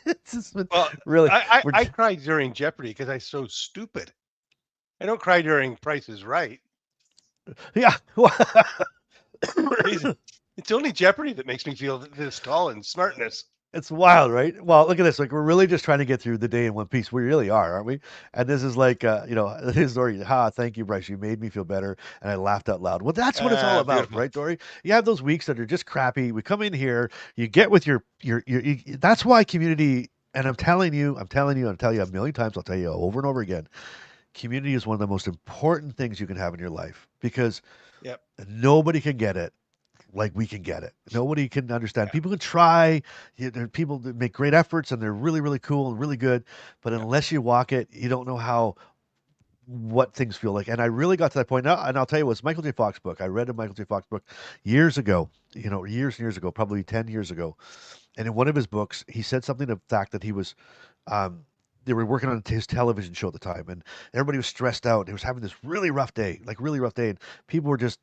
It's just Well, really, I cried during Jeopardy because I'm so stupid. I don't cry during Price is Right. yeah. It's only Jeopardy that makes me feel this tall and smartness. It's wild, right? Well, look at this. Like we're really just trying to get through the day in one piece. We really are, aren't we? And this is like, his story. Thank you, Bryce. You made me feel better, and I laughed out loud. Well, that's what it's all about, Beautiful. right, Dory? You have those weeks that are just crappy. We come in here, you get with your. That's why community. And I'm telling you a million times. I'll tell you over and over again. Community is one of the most important things you can have in your life because Yep. nobody can get it like we can get it. Nobody can understand. Yeah. People can try. There are people that make great efforts and they're really, really cool and really good. But unless you walk it, you don't know what things feel like. And I really got to that point now. And I'll tell you, it was Michael J. Fox book. I read a Michael J. Fox book years ago, years and years ago, probably 10 years ago. And in one of his books, he said something to the fact that he was, they were working on his television show at the time, and everybody was stressed out. He was having this really rough day, and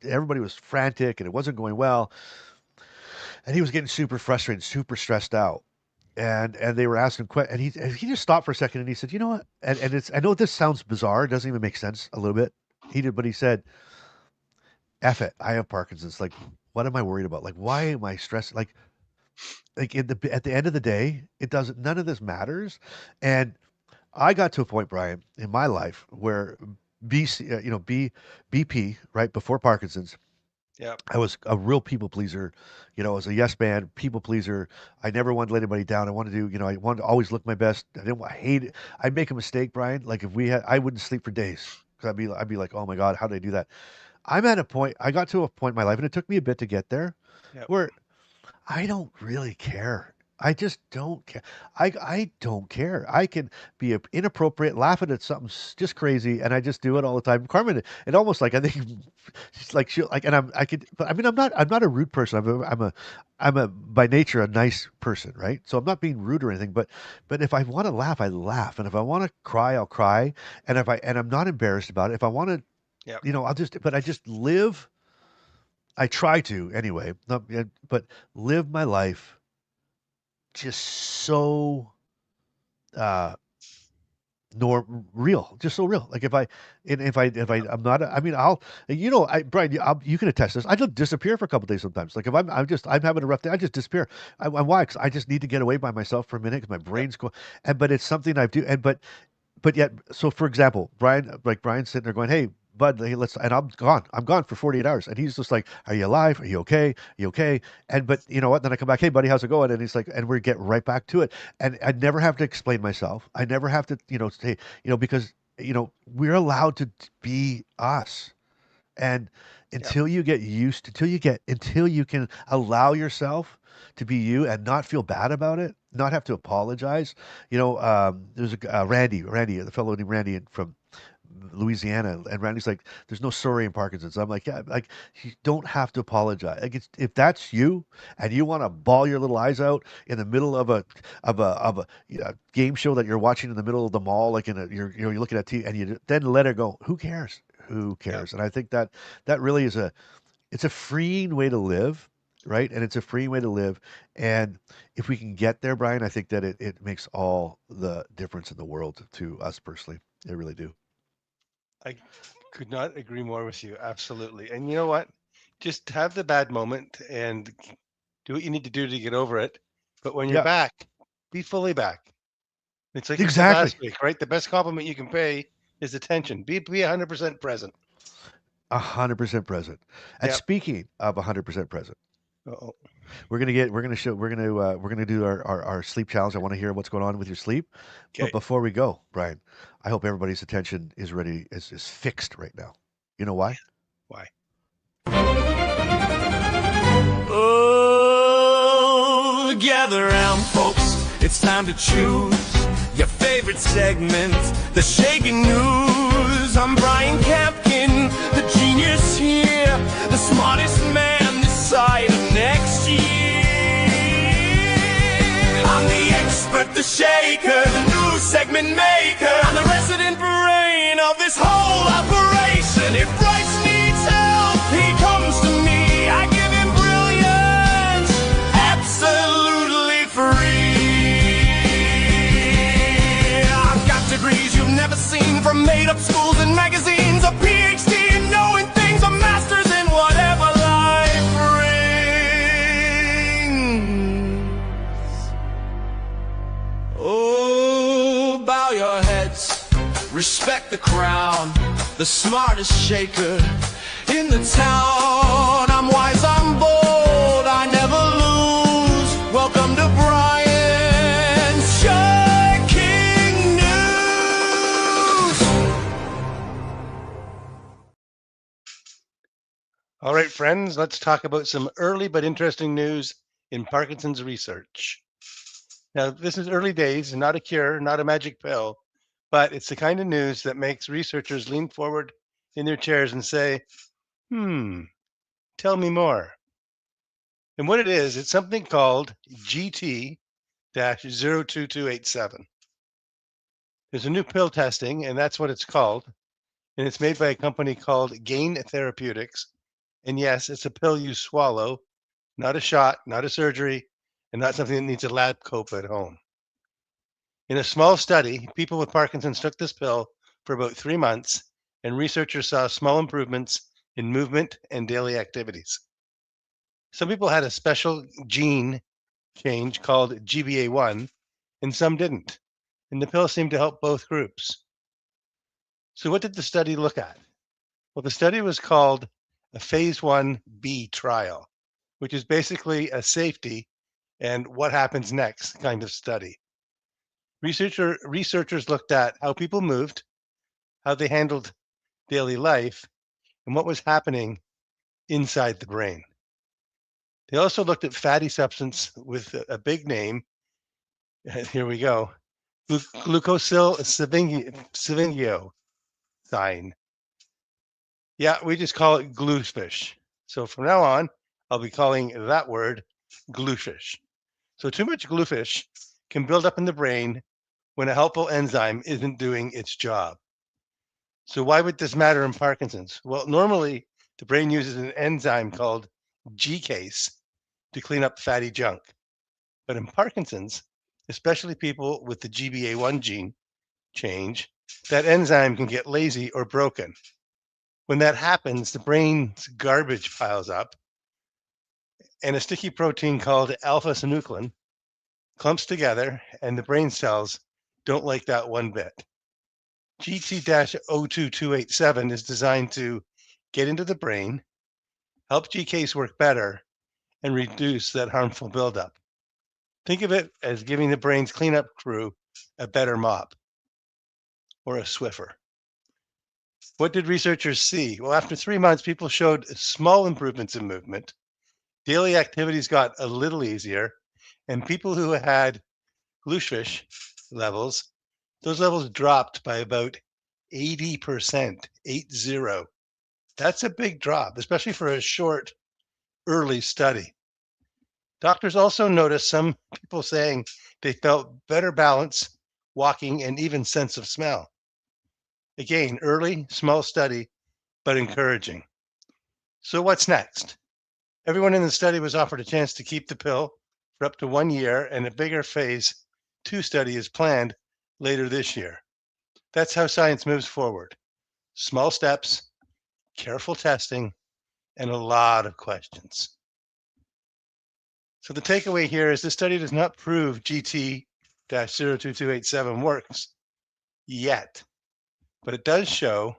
everybody was frantic, and it wasn't going well. And he was getting super frustrated, super stressed out. And they were asking questions, and he just stopped for a second, and he said, "You know what?" And I know this sounds bizarre, it doesn't even make sense a little bit. But he said, "F it, I have Parkinson's. Like, what am I worried about? Like, why am I stressed? Like at the end of the day, it doesn't. None of this matters." And I got to a point, Brian, in my life where BP, right before Parkinson's, Yeah. I was a real people pleaser. I was a yes man, people pleaser. I never wanted to let anybody down. I wanted to I wanted to always look my best. I hate it. I'd make a mistake, Brian. Like if I wouldn't sleep for days because I'd be like, oh my God, how did I do that? I'm at a point. I got to a point in my life, and it took me a bit to get there, Yep. where I don't really care. I just don't care. I don't care. I can be inappropriate, laughing at something just crazy, and I just do it all the time. Carmen, it almost like I think she's like she like, and I could, but I mean, I'm not a rude person. I'm a by nature a nice person, right? So I'm not being rude or anything. But if I want to laugh, I laugh, and if I want to cry, I'll cry, and I'm not embarrassed about it. If I want to, Yep. I'll just, but I just live. I try to anyway, not, but live my life just so uh nor real, just so real. Like if I I'm not I mean I'll Brian, you can attest this. I just disappear for a couple days sometimes. Like if I'm having a rough day, I just disappear. Why? Because I just need to get away by myself for a minute because my Yep. brain's going. And but it's something I do. And but yet, so for example, Brian's sitting there going, "Hey, bud, hey, let's," and I'm gone. I'm gone for 48 hours, and he's just like, "Are you alive? Are you okay? Are you okay?" And but you know what? Then I come back, "Hey, buddy, how's it going?" And he's like, and we get right back to it. And I never have to explain myself. I never have to, say, because we're allowed to be us. And Yep. until you can allow yourself to be you and not feel bad about it, not have to apologize. There's Randy, the fellow named Randy from Louisiana, and Randy's like, "There's no sorry in Parkinson's." I'm like, "Yeah, like you don't have to apologize. Like if that's you and you want to bawl your little eyes out in the middle of a game show that you're watching in the middle of the mall, like you're looking at TV, and you then let it go. Who cares? Who Yep. cares?" And I think that really is it's a freeing way to live, right? And it's a freeing way to live. And if we can get there, Brian, I think that it makes all the difference in the world to us personally. They really do. I could not agree more with you. Absolutely. And you know what? Just have the bad moment and do what you need to do to get over it. But when you're Yeah, back, be fully back. It's like you said exactly. last week, right? The best compliment you can pay is attention. Be 100% present. 100% present. And Yep. speaking of 100% present, Uh-oh. we're gonna do our sleep challenge. I want to hear what's going on with your sleep. But Okay. before we go, Brian, I hope everybody's attention is ready, is fixed right now. You know why? Why? Oh, gather round, folks. It's time to choose your favorite segment, the shaking news. I'm Brian Campkin, the genius here, the smartest man this side of next year. I'm the expert, the shaker, the news segment maker. I'm the resident brain of this whole operation. If Bryce needs help, he comes to me. I give him brilliance, absolutely free. I've got degrees you've never seen from made-up schools and magazines, a PhD in knowing things, a master's in whatever life brings. Oh, bow your heads, respect the crown, the smartest shaker in the town. I'm wise, I'm bold, I never lose. Welcome to Brian's Shaking News. All right, friends, let's talk about some early but interesting news in Parkinson's research. Now, this is early days, not a cure, not a magic pill, but it's the kind of news that makes researchers lean forward in their chairs and say, tell me more. And what it is, it's something called GT 02287. There's a new pill testing, and that's what it's called. And it's made by a company called Gain Therapeutics. And yes, it's a pill you swallow, not a shot, not a surgery, and not something that needs a lab coat at home. In a small study, people with Parkinson's took this pill for about 3 months, and researchers saw small improvements in movement and daily activities. Some people had a special gene change called GBA1, and some didn't. And the pill seemed to help both groups. So, what did the study look at? Well, the study was called a phase 1B trial, which is basically a safety and what happens next kind of study. Researchers looked at how people moved, how they handled daily life, and what was happening inside the brain. They also looked at fatty substance with a big name. Here we go. Glucosyl Savingio sign. Yeah, we just call it gluefish. So from now on, I'll be calling that word gluefish. So too much gluefish can build up in the brain when a helpful enzyme isn't doing its job. So why would this matter in Parkinson's? Well, normally the brain uses an enzyme called GCase to clean up fatty junk. But in Parkinson's, especially people with the GBA1 gene change, that enzyme can get lazy or broken. When that happens, the brain's garbage piles up, and a sticky protein called alpha-synuclein clumps together, and the brain cells don't like that one bit. GT-02287 is designed to get into the brain, help GCase work better, and reduce that harmful buildup. Think of it as giving the brain's cleanup crew a better mop or a Swiffer. What did researchers see? Well, after 3 months, people showed small improvements in movement. Daily activities got a little easier, and people who had gluefish levels, those levels dropped by about 80%, 80. That's a big drop, especially for a short, early study. Doctors also noticed some people saying they felt better balance, walking, and even sense of smell. Again, early, small study, but encouraging. So what's next? Everyone in the study was offered a chance to keep the pill for up to 1 year, and a bigger phase 2 study is planned later this year. That's how science moves forward. Small steps, careful testing, and a lot of questions. So the takeaway here is this study does not prove GT-02287 works yet, but it does show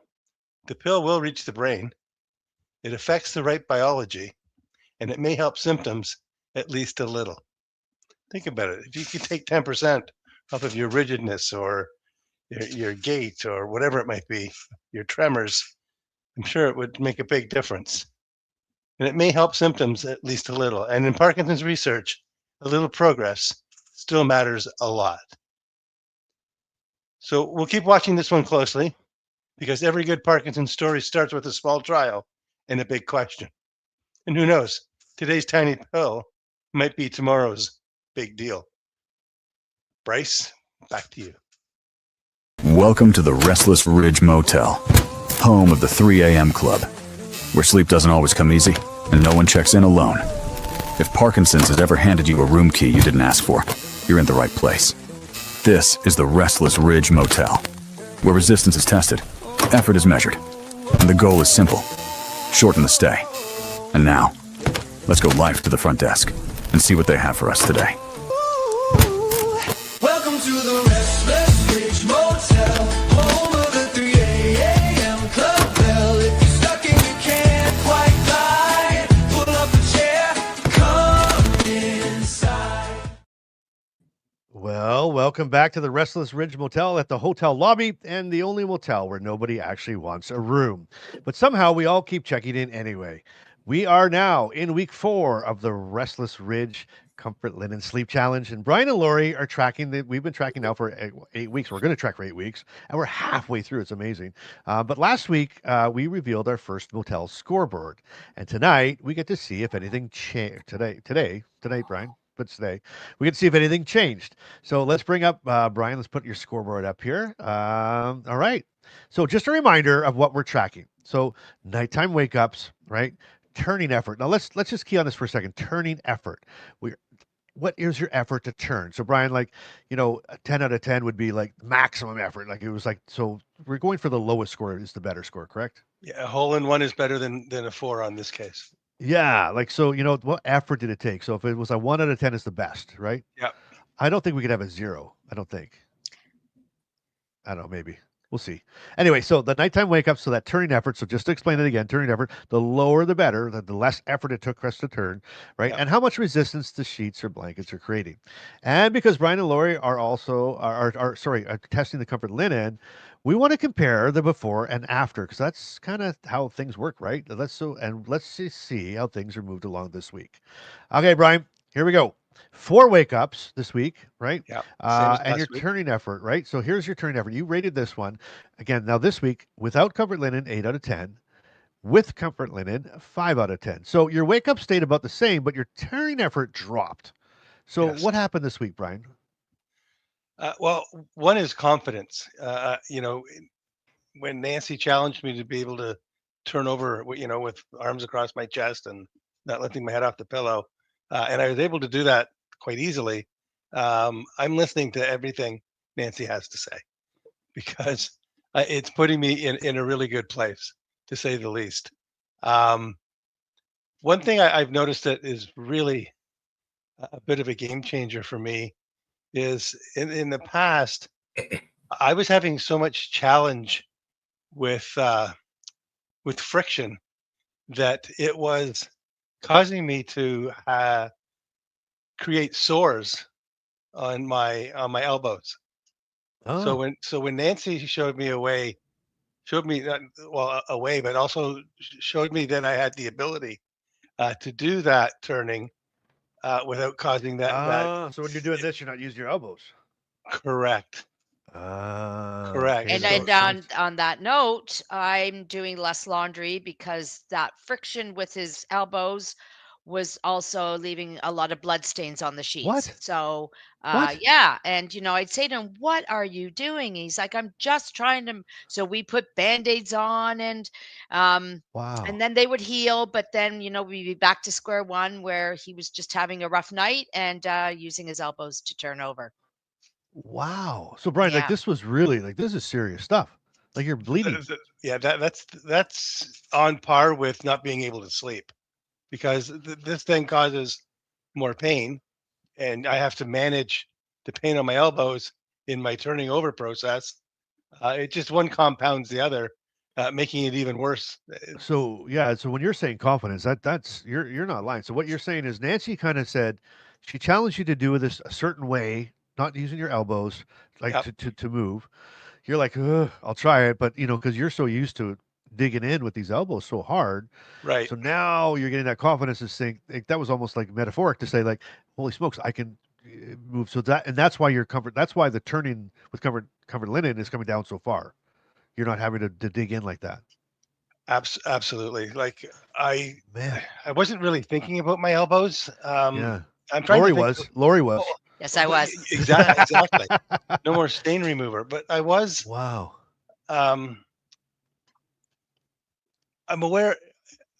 the pill will reach the brain, it affects the right biology, and it may help symptoms at least a little. Think about it. If you could take 10% off of your rigidness or your gait or whatever it might be, your tremors, I'm sure it would make a big difference. And it may help symptoms at least a little. And in Parkinson's research, a little progress still matters a lot. So we'll keep watching this one closely because every good Parkinson's story starts with a small trial and a big question. And who knows, today's tiny pill might be tomorrow's big deal. Bryce, back to you. Welcome to the Restless Ridge Motel, home of the 3 a.m. club, where sleep doesn't always come easy and no one checks in alone. If Parkinson's has ever handed you a room key you didn't ask for, you're in the right place. This is the Restless Ridge Motel, where resistance is tested, effort is measured, and the goal is simple: shorten the stay. And now, let's go live to the front desk and see what they have for us today. Welcome to the Restless Ridge Motel, home of the 3 a.m. club bell. If you're stuck and you can't quite glide, pull up a chair, come inside. Well, welcome back to the Restless Ridge Motel at the hotel lobby, and the only motel where nobody actually wants a room. But somehow we all keep checking in anyway. We are now in week 4 of the Restless Ridge Comfort Linen Sleep Challenge, and Brian and Lori are tracking that. We've been tracking now for 8 weeks. We're going to track for 8 weeks, and we're halfway through. It's amazing. But last week we revealed our first motel scoreboard, and tonight we get to see if anything changed. Tonight, Brian. But today we get to see if anything changed. So let's bring up Brian. Let's put your scoreboard up here. All right. So just a reminder of what we're tracking. So nighttime wake ups, right? Turning effort. Now let's just key on this for a second. Turning effort. What is your effort to turn? So Brian, like, a 10 out of 10 would be like maximum effort. Like it was like, so we're going for the lowest score is the better score, correct? Yeah, a hole in one is better than a 4 on this case. Yeah. Like, so, what effort did it take? So if it was a 1 out of 10 is the best, right? Yeah. I don't think we could have a 0. I don't think. I don't know, maybe. We'll see. Anyway, so the nighttime wake up, so that turning effort, so just to explain it again, turning effort, the lower the better, the less effort it took for us to turn, right? Yeah. And how much resistance the sheets or blankets are creating. And because Brian and Lori are also, are testing the comfort linen, We want to compare the before and after because that's kind of how things work, right? Let's see how things are moved along this week. Okay, Brian, here we go. 4 wake ups this week, right? Yeah, same as And your last week. turning effort, right? So here's your turning effort. You rated this one again. Now this week, without comfort linen, 8 out of 10. With comfort linen, 5 out of 10. So your wake up stayed about the same, but your turning effort dropped. So Yes. what happened this week, Brian? Well, one is confidence. When Nancy challenged me to be able to turn over, with arms across my chest and not lifting my head off the pillow, and I was able to do that quite easily. I'm listening to everything Nancy has to say because it's putting me in a really good place, to say the least. Um, One thing I've noticed that is really a bit of a game changer for me is in the past, I was having so much challenge with friction that it was causing me to create sores on my elbows. So Oh, when Nancy showed me that, well, a way, but also showed me that I had the ability to do that turning without causing that. so when you're doing this, you're not using your elbows. Correct. Okay, Correct. And that So and makes sense. on that note, I'm doing less laundry because that friction with his elbows was also leaving a lot of blood stains on the sheets. What? So, What? yeah, and I'd say to him, "What are you doing?" He's like, "I'm just trying to." So we put band-aids on, um, and Wow. then they would heal. But then we'd be back to square one where he was just having a rough night and using his elbows to turn over. Wow. So Brian, like Yeah. this was really like this is serious stuff. Like you're bleeding. yeah, that's on par with not being able to sleep because this thing causes more pain, and I have to manage the pain on my elbows in my turning over process. It just one compounds the other, making it even worse. So yeah, so when you're saying confidence, that's you're not lying. So what you're saying is Nancy kind of said she challenged you to do this a certain way, not using your elbows, like Yep, to move. You're like, ugh, I'll try it, but because you're so used to digging in with these elbows so hard. right. So now you're getting that confidence to think like, that was almost like metaphoric to say like, holy smokes, I can move. So that's why your comfort. That's why the turning with covered linen is coming down so far. You're not having to dig in like that. Absolutely. Like I, Man, I wasn't really thinking about my elbows. yeah. I'm trying to think. Lori was. Oh, Yes, I was. exactly. No more stain remover, but I was. Wow. Um, I'm aware.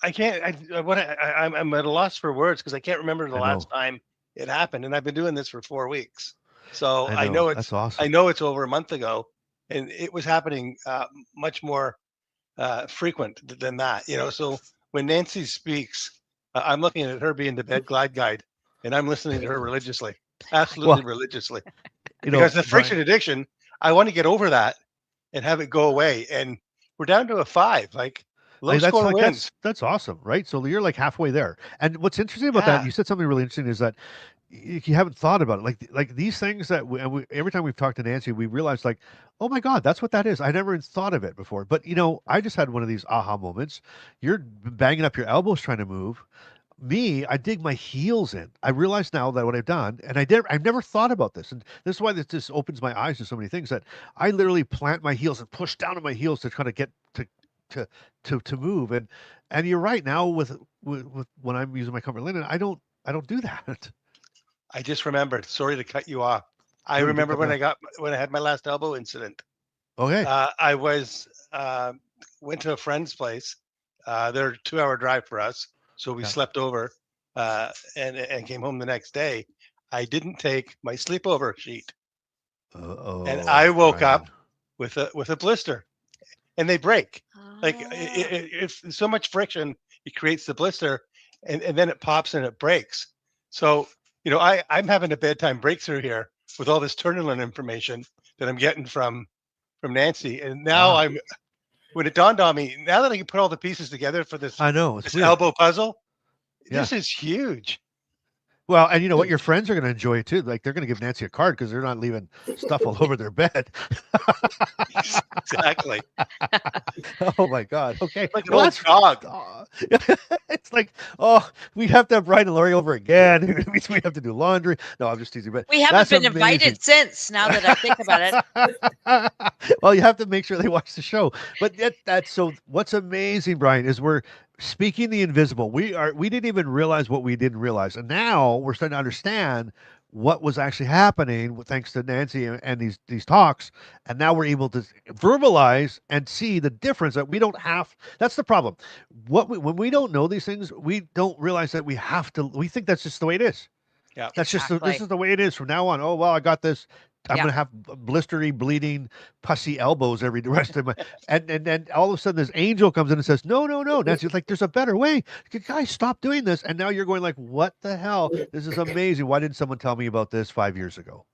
I can't. I'm at a loss for words because I can't remember the I last know. time it happened, and I've been doing this for 4 weeks. So I I know. know That's I awesome. know it's over a month ago, and it was happening much more frequent than that. So when Nancy speaks, I'm looking at her being the bed glide guide, and I'm listening to her religiously, absolutely Well, religiously, because the Brian, friction addiction, I want to get over that and have it go away. And we're down to a 5. Like low that's score like wins. that's awesome, right? So you're like halfway there. And what's interesting about that, Yeah. you said something really interesting is that you haven't thought about it. Like these things that every time we've talked to Nancy, we realize like, oh my God, that's what that is. I never even thought of it before. But I just had one of these aha moments. You're banging up your elbows trying to move. Me, I dig my heels in. I realize now that what I've done, and I've never thought about this, and this is why this just opens my eyes to so many things that I literally plant my heels and push down on my heels to kind of get to to move. And you're right now with when I'm using my comfort linen, I don't do that. I just remembered. Sorry to cut you off. I No, you didn't remember cut me when off. I had my last elbow incident. Okay. I went to a friend's place. They're a 2-hour drive for us, so we Yeah. slept over and came home the next day. I didn't take my sleepover sheet, and I Oh, woke Brian. up with a blister, and they break. Like Ah. if so much friction, it creates the blister, and then it pops and it breaks. So I'm having a bedtime breakthrough here with all this Turnerlin information that I'm getting from Nancy, and now Wow. when it dawned on me, now that I can put all the pieces together for this I know it's this weird. elbow puzzle, Yeah. this is huge. Well, and you know what? Your friends are going to enjoy it too. Like they're going to give Nancy a card because they're not leaving stuff all over their bed. Exactly. Oh my God. Okay. Like an Well, old that's dog. it's like, oh, we have to have Brian and Lori over again. It means we have to do laundry. No, I'm just teasing, but We haven't that's been amazing. invited since, now that I think about it. Well, you have to make sure they watch the show. But that's so. What's amazing, Brian, is we're speaking the invisible. We didn't even realize what we didn't realize, and now we're starting to understand what was actually happening thanks to Nancy and these talks. And now we're able to verbalize and see the difference that we don't have. That's the problem. When we don't know these things, we don't realize that we have to. We think that's just the way it is. Yeah. That's just this Exactly. is the way it is from now on. Oh well, I got this. I'm Yeah. gonna have blistery, bleeding, pussy elbows every the rest of my. And then all of a sudden, this angel comes in and says, "No, no, no." Nancy's like, "There's a better way, guys. Stop doing this." And now you're going like, "What the hell? This is amazing. Why didn't someone tell me about this 5 years ago?"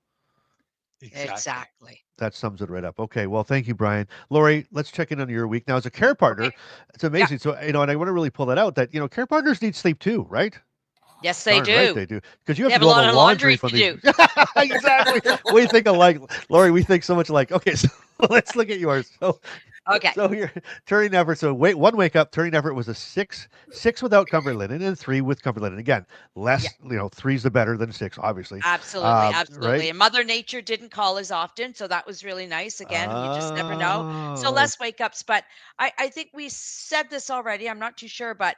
Exactly. That sums it right up. Okay, well, thank you, Brian. Lori, let's check in on your week now as a care partner. Okay. It's amazing. So and I want to really pull that out. That care partners need sleep too, right? Yes, they Darn right do. they do. Because you have They to have a do all lot the of laundry laundry from to these. do. Exactly. We think alike. Lori, we think so much alike. Okay, so let's look at yours. Okay. So your turning effort. So one wake up turning effort was a six without comfort linen and 3 with comfort linen. Again, less. Yeah. 3's the better than 6, obviously. Absolutely, absolutely. Right. And Mother Nature didn't call as often, so that was really nice. Again, you just never know. So Oh, less wake ups. But I think we said this already. I'm not too sure, but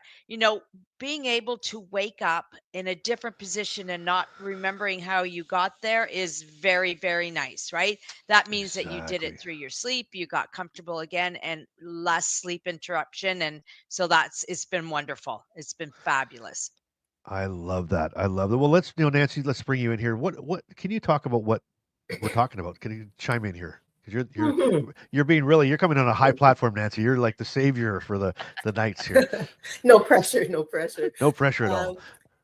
being able to wake up in a different position and not remembering how you got there is very, very nice, right? That means that you did exactly. it through your sleep, you got comfortable again, and less sleep interruption. And so it's been wonderful. It's been fabulous. I love that. I love it. Well, let's Nancy. Let's bring you in here. What can you talk about? What we're talking about? Can you chime in here? Because you're being you're coming on a high platform, Nancy. You're like the savior for the nights here. No pressure, no pressure. No pressure at all.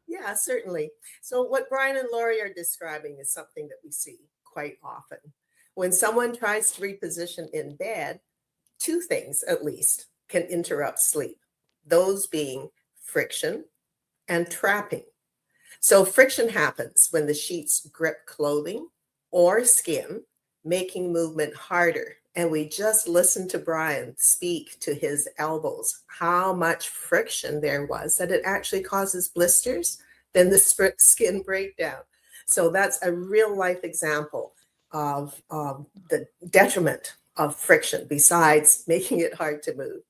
Yeah, certainly. So, what Brian and Laurie are describing is something that we see quite often. When someone tries to reposition in bed, two things at least can interrupt sleep, those being friction and trapping. So, friction happens when the sheets grip clothing or skin, making movement harder. And we just listened to Brian speak to his elbows, how much friction there was that it actually causes blisters, then the skin breakdown. So that's a real life example of the detriment of friction, besides making it hard to move.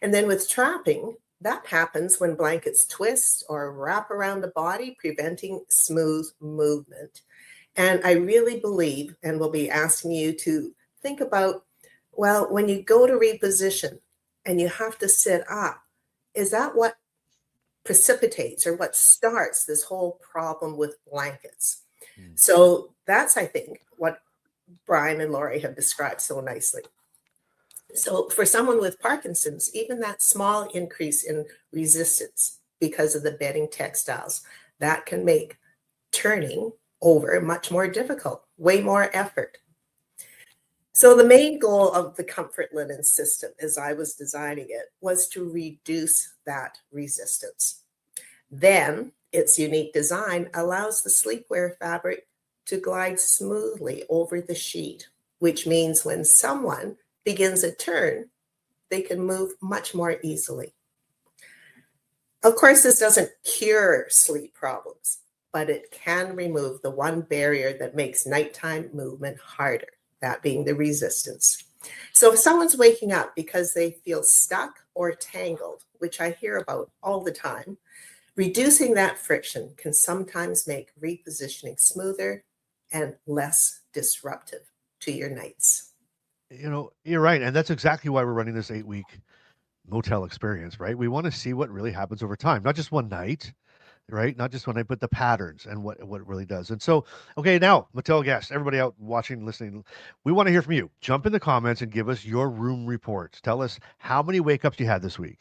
And then with trapping, that happens when blankets twist or wrap around the body, preventing smooth movement. And I really believe, and we'll be asking you to think about, well, when you go to reposition and you have to sit up, is that what precipitates or what starts this whole problem with blankets? So that's, I think, what Brian and Laurie have described so nicely. So for someone with Parkinson's, even that small increase in resistance because of the bedding textiles, that can make turning over much more difficult, way more effort. So the main goal of the comfort linen system, as I was designing it, was to reduce that resistance. Then its unique design allows the sleepwear fabric to glide smoothly over the sheet, which means when someone begins a turn, they can move much more easily. Of course, this doesn't cure sleep problems, but it can remove the one barrier that makes nighttime movement harder, that being the resistance. So if someone's waking up because they feel stuck or tangled, which I hear about all the time, reducing that friction can sometimes make repositioning smoother and less disruptive to your nights. You're right. And that's exactly why we're running this 8-week motel experience, right? We want to see what really happens over time, not just one night, right? Not just one night, but the patterns and what it really does. And so, okay, now, motel guests, everybody out watching, listening, we want to hear from you. Jump in the comments and give us your room reports. Tell us how many wake ups you had this week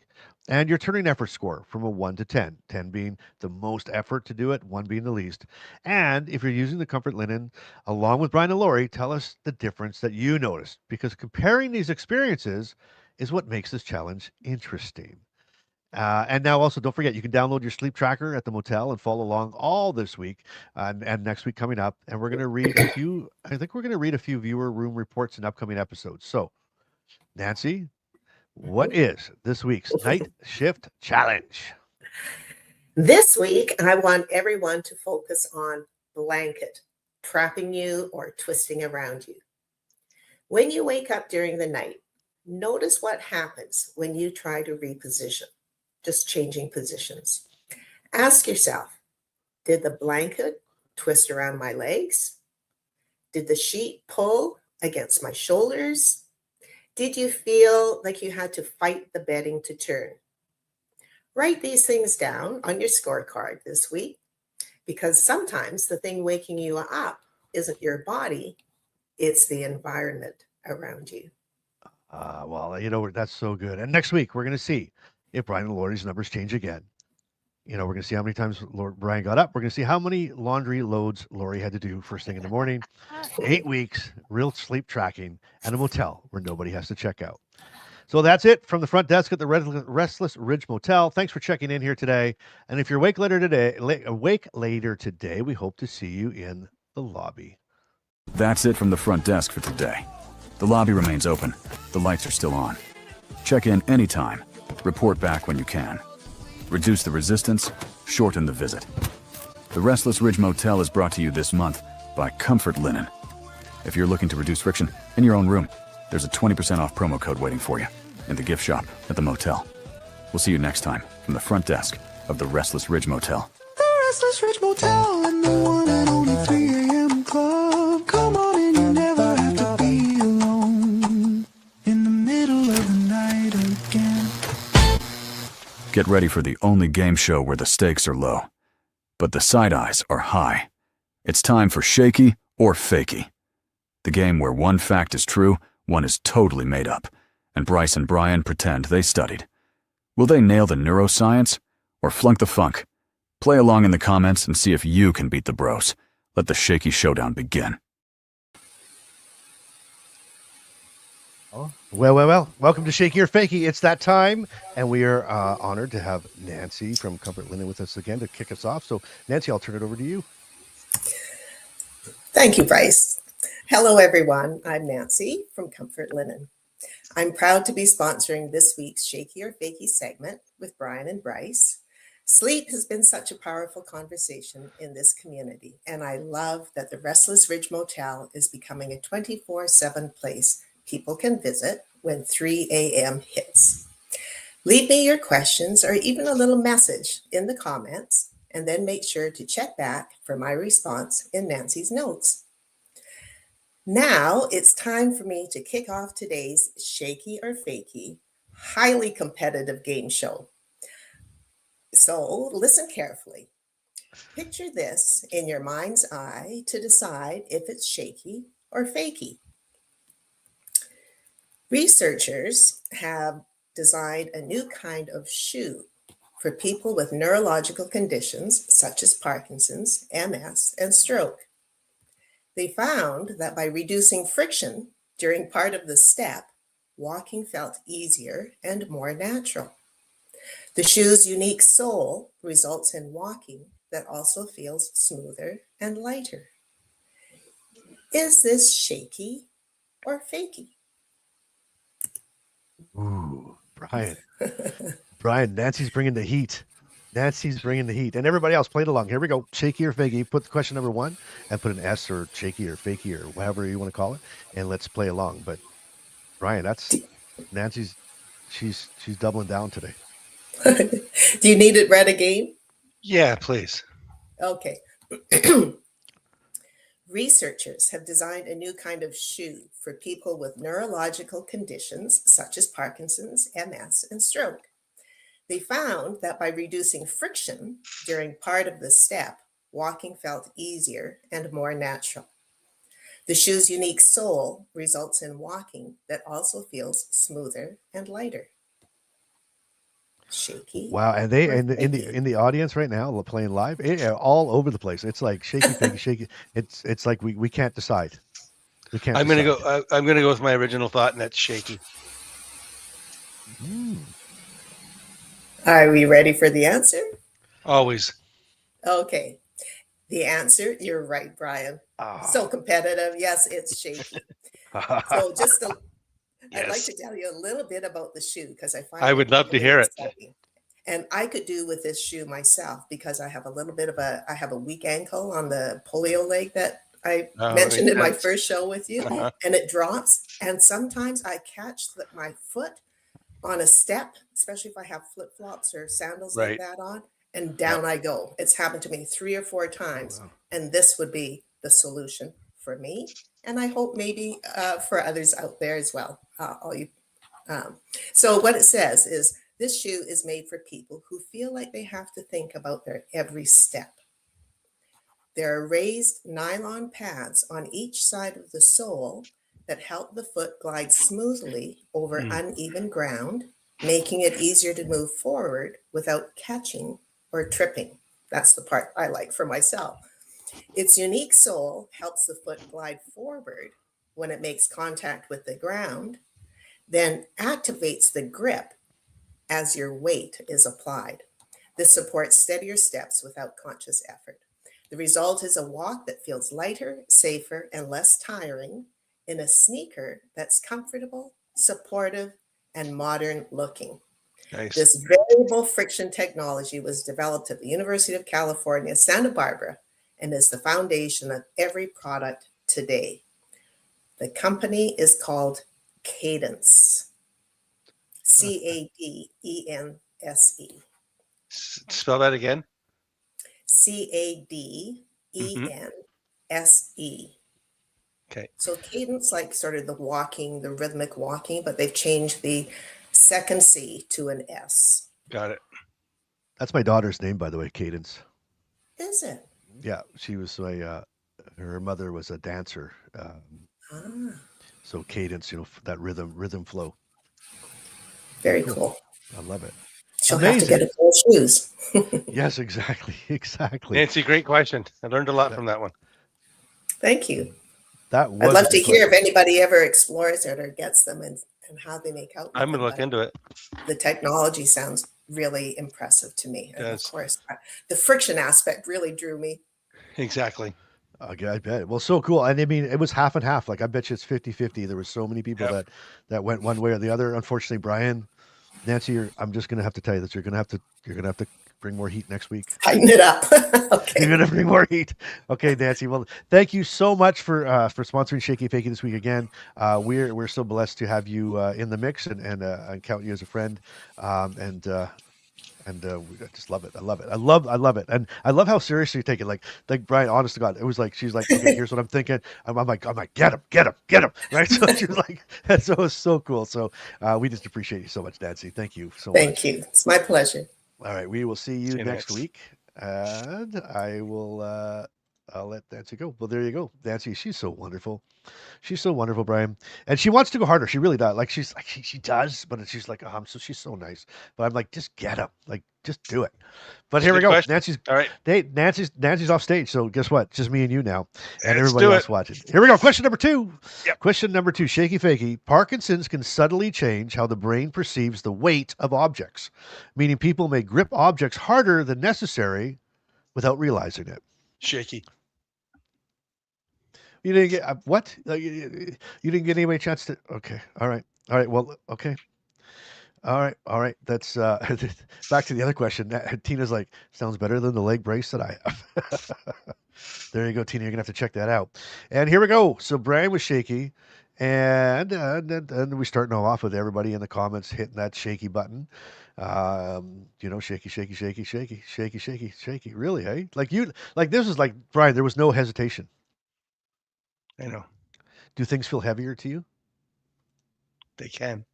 and your turning effort score from a 1 to 10, 10 being the most effort to do it, 1 being the least. And if you're using the comfort linen along with Brian and Lori, tell us the difference that you noticed, because comparing these experiences is what makes this challenge interesting. And now also don't forget, you can download your sleep tracker at the motel and follow along all this week and next week coming up. And we're going to read a few, I think we're going to read a few viewer room reports in upcoming episodes. So, Nancy, what is this week's night shift challenge? This week, I want everyone to focus on blanket, trapping you or twisting around you. When you wake up during the night, notice what happens when you try to reposition, just changing positions. Ask yourself, did the blanket twist around my legs? Did the sheet pull against my shoulders? Did you feel like you had to fight the bedding to turn? Write these things down on your scorecard this week, because sometimes the thing waking you up isn't your body, it's the environment around you. Well, that's so good. And next week, we're going to see if Brian and Lori's numbers change again. We're going to see how many times Brian got up. We're going to see how many laundry loads Lori had to do first thing in the morning. 8 weeks, real sleep tracking, and a motel where nobody has to check out. So that's it from the front desk at the Restless Ridge Motel. Thanks for checking in here today. And if you're awake later today, we hope to see you in the lobby. That's it from the front desk for today. The lobby remains open. The lights are still on. Check in anytime. Report back when you can. Reduce the resistance, shorten the visit. The Restless Ridge Motel is brought to you this month by Comfort Linen. If you're looking to reduce friction in your own room, there's a 20% off promo code waiting for you in the gift shop at the motel. We'll see you next time from the front desk of the Restless Ridge Motel. The Restless Ridge Motel and the one and only 3 a.m. club. Come on in, you never have to be alone in the middle of the night again. Get ready for the only game show where the stakes are low, but the side eyes are high. It's time for Shaky or Fakey, the game where one fact is true, one is totally made up, and Bryce and Brian pretend they studied. Will they nail the neuroscience or flunk the funk? Play along in the comments and see if you can beat the bros. Let the Shaky showdown begin. Well. Welcome to Shaky or Fakey. It's that time, and we are honored to have Nancy from Comfort Linen with us again to kick us off. So, Nancy, I'll turn it over to you. Thank you, Bryce. Hello, everyone. I'm Nancy from Comfort Linen. I'm proud to be sponsoring this week's Shaky or Fakey segment with Brian and Bryce. Sleep has been such a powerful conversation in this community, and I love that the Restless Ridge Motel is becoming a 24/7 place people can visit when 3 a.m. hits. Leave me your questions or even a little message in the comments, and then make sure to check back for my response in Nancy's notes. Now it's time for me to kick off today's Shaky or Fakey, highly competitive game show. So listen carefully. Picture this in your mind's eye to decide if it's shaky or fakey. Researchers have designed a new kind of shoe for people with neurological conditions such as Parkinson's, MS, and stroke. They found that by reducing friction during part of the step, walking felt easier and more natural. The shoe's unique sole results in walking that also feels smoother and lighter. Is this shaky or fakey? Ooh, Brian, Nancy's bringing the heat. And everybody else, played along. Here we go. Shaky or fakey. Put the question number 1 and put an S or shaky or fakey or whatever you want to call it, and let's play along. But Brian, that's Nancy's. She's doubling down today. Do you need it read again? Yeah, please. Okay. Researchers have designed a new kind of shoe for people with neurological conditions such as Parkinson's, MS, and stroke. They found that by reducing friction during part of the step, walking felt easier and more natural. The shoe's unique sole results in walking that also feels smoother and lighter. Shaky. Wow, and they in the audience right now playing live, all over the place. It's like shaky, fakey, shaky. It's like we can't decide. We can't. I'm gonna go with my original thought, and that's shaky. Are we ready for the answer? Always. Okay. The answer, you're right, Brian. So competitive. Yes, it's shaky. So I'd like Yes. to tell you a little bit about the shoe because I find I it would love to really hear it. exciting. And I could do with this shoe myself because I have a little bit of I have a weak ankle on the polio leg that I Oh, that mentioned makes in my sense. first show with you, Uh-huh. and it drops. And sometimes I catch my foot on a step, especially if I have flip flops or sandals like Right. that on, and down I go. It's happened to me 3 or 4 times, and this would be the solution for me, and I hope maybe for others out there as well. All you. So what it says is this shoe is made for people who feel like they have to think about their every step. There are raised nylon pads on each side of the sole that help the foot glide smoothly over uneven ground, making it easier to move forward without catching or tripping. That's the part I like for myself. Its unique sole helps the foot glide forward when it makes contact with the ground, then activates the grip as your weight is applied. This supports steadier steps without conscious effort. The result is a walk that feels lighter, safer, and less tiring in a sneaker that's comfortable, supportive, and modern looking. Nice. This variable friction technology was developed at the University of California, Santa Barbara, and is the foundation of every product today. The company is called Cadence. Cadense. Spell that again. Cadense. Okay. So cadence, like sort of the walking, the rhythmic walking, but they've changed the second C to an S. Got it. That's my daughter's name, by the way, Cadence. Is it? Yeah, she was her mother was a dancer. So Cadence, that rhythm flow. Very cool. I love it. She'll have to get a pair of shoes. Yes, exactly. Nancy, great question. I learned a lot from that one. Thank you. That was I'd love to hear if anybody ever explores it or gets them and how they make out with I'm going to look into it. The technology sounds really impressive to me. And Yes. of course, the friction aspect really drew me. Exactly. Okay, I bet. Well, so cool. And I mean, it was half and half. Like, I bet you it's 50-50. There were so many people that went one way or the other. Unfortunately, Brian, Nancy, I'm just going to have to tell you that you're going to have to bring more heat next week. Tighten it up. Okay. You're going to bring more heat. Okay, Nancy. Well, thank you so much for sponsoring Shaky Fakey this week again. We're so blessed to have you in the mix and count you as a friend. I just love it. I love it. I love it. And I love how seriously you take it. Like Brian, honest to God, it was like, she's like, okay, here's what I'm thinking. I'm like, get him. Right. So she was like, so it was so cool. So we just appreciate you so much, Nancy. Thank you so much. Thank you. It's my pleasure. All right. We will see you next week. And I will, I'll let Nancy go. Well, there you go. Nancy, she's so wonderful. She's so wonderful, Brian. And she wants to go harder. She really does. Like she does, but she's like, she's so nice. But I'm like, just get up. Like, just do it. But here we go. Question. Nancy's all right. Nancy's off stage. So guess what? Just me and you now. And Let's everybody do else it. watching. Here we go. Question number 2. Yep. Question number 2. Shaky Fakey. Parkinson's can subtly change how the brain perceives the weight of objects, meaning people may grip objects harder than necessary without realizing it. Shaky. You didn't get what? You didn't get anybody a chance to. Okay. All right. Well, okay. All right. That's back to the other question. Tina's like, sounds better than the leg brace that I have. There you go, Tina. You're gonna have to check that out. And here we go. So Brian was shaky, and we're starting off with everybody in the comments hitting that shaky button. Shaky. Really, eh? Like this is like Brian. There was no hesitation. I know. Do things feel heavier to you? They can.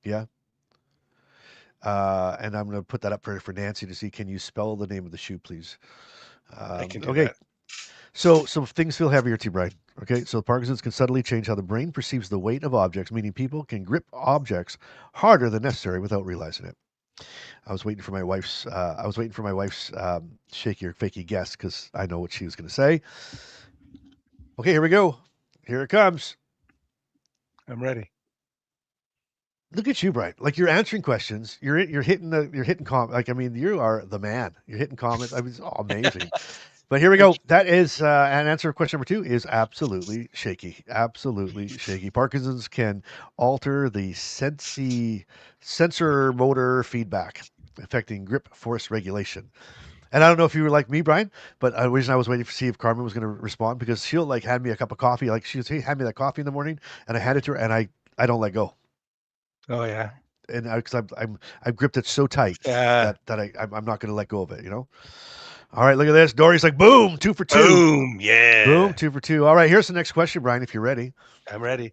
Yeah. And I'm going to put that up for Nancy to see. Can you spell the name of the shoe, please? I can do okay. that. So things feel heavier to you, Brian. Okay. So Parkinson's can subtly change how the brain perceives the weight of objects, meaning people can grip objects harder than necessary without realizing it. I was waiting for my wife's shaky or fakey guess because I know what she was going to say. Okay, here we go. Here it comes. I'm ready. Look at you, Brian. Like you're answering questions. You're hitting comments. Like I mean, you are the man. You're hitting comments. I mean, it's all amazing. But here we go. That is an answer. Question number 2 is absolutely shaky. Absolutely shaky. Parkinson's can alter the sensor motor feedback, affecting grip force regulation. And I don't know if you were like me, Brian, but the reason I was waiting to see if Carmen was going to respond because she'll like hand me a cup of coffee. Like she'll say, hand me that coffee in the morning, and I hand it to her, and I don't let go. Oh yeah. And because I've gripped it so tight Yeah. that I'm not going to let go of it. You know. All right, look at this. Dory's like, boom, 2 for 2. Boom. Yeah. Boom, 2 for 2. All right, here's the next question, Brian, if you're ready. I'm ready.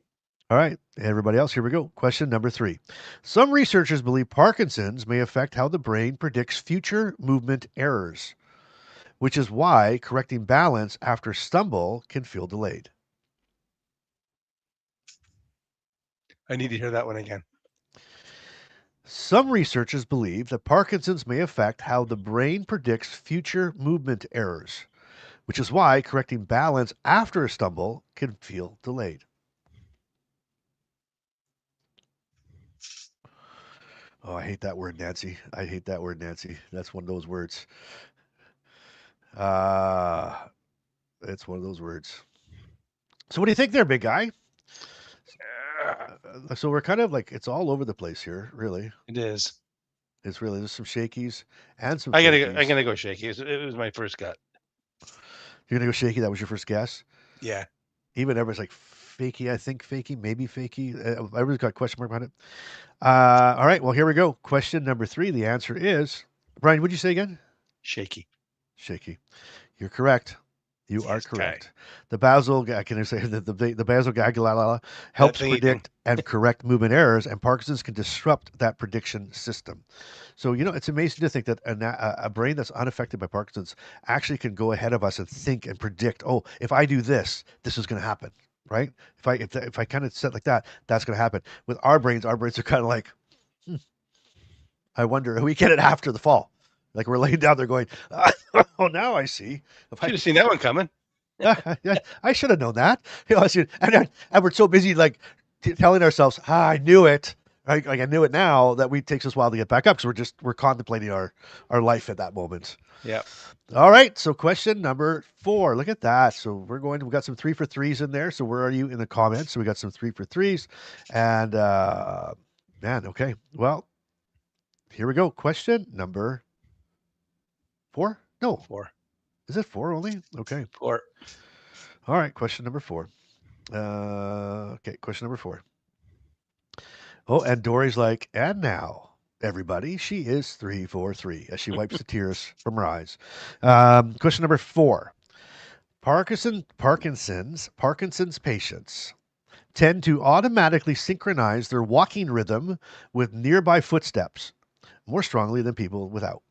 All right, everybody else, here we go. Question number 3. Some researchers believe Parkinson's may affect how the brain predicts future movement errors, which is why correcting balance after stumble can feel delayed. I need to hear that one again. Some researchers believe that Parkinson's may affect how the brain predicts future movement errors, which is why correcting balance after a stumble can feel delayed. Oh, I hate that word, Nancy. I hate that word, Nancy. That's one of those words. It's one of those words. So what do you think there, big guy? So we're kind of like, it's all over the place here, really. It is. It's really, there's some shakies and some I'm fakies. gonna go shaky. It was my first gut. You're going to go shaky? That was your first guess? Yeah. Even everybody's like, fakey, I think fakey, maybe fakey. Everybody's got a question mark behind it. All right, well, here we go. Question number 3. The answer is, Brian, what'd you say again? Shaky. Shaky. You're correct. You are Yes, correct. The basal, can I say the basal ganglia helps thingy predict and correct movement errors, and Parkinson's can disrupt that prediction system. So it's amazing to think that a brain that's unaffected by Parkinson's actually can go ahead of us and think and predict. Oh, if I do this, this is going to happen, right? If I kind of set like that, that's going to happen. With our brains are kind of like, I wonder. We get it after the fall. Like we're laying down there going, oh, now I see. If I Should have seen that one coming. I should have known that. And we're so busy like telling ourselves, I knew it. Right? Like I knew it now that it takes us a while to get back up because we're contemplating our life at that moment. Yeah. All right. So question number 4. Look at that. So we got some 3 for 3s in there. So where are you in the comments? So we got some 3 for 3s. And man, okay. Well, here we go. Question number 4? No. 4. Is it 4 only? Okay. 4. All right. Question number 4. Okay. Question number 4. Oh, and Dory's like, and now, everybody, she is 3 for 3 as she wipes the tears from her eyes. Question number 4. Parkinson's patients tend to automatically synchronize their walking rhythm with nearby footsteps more strongly than people without.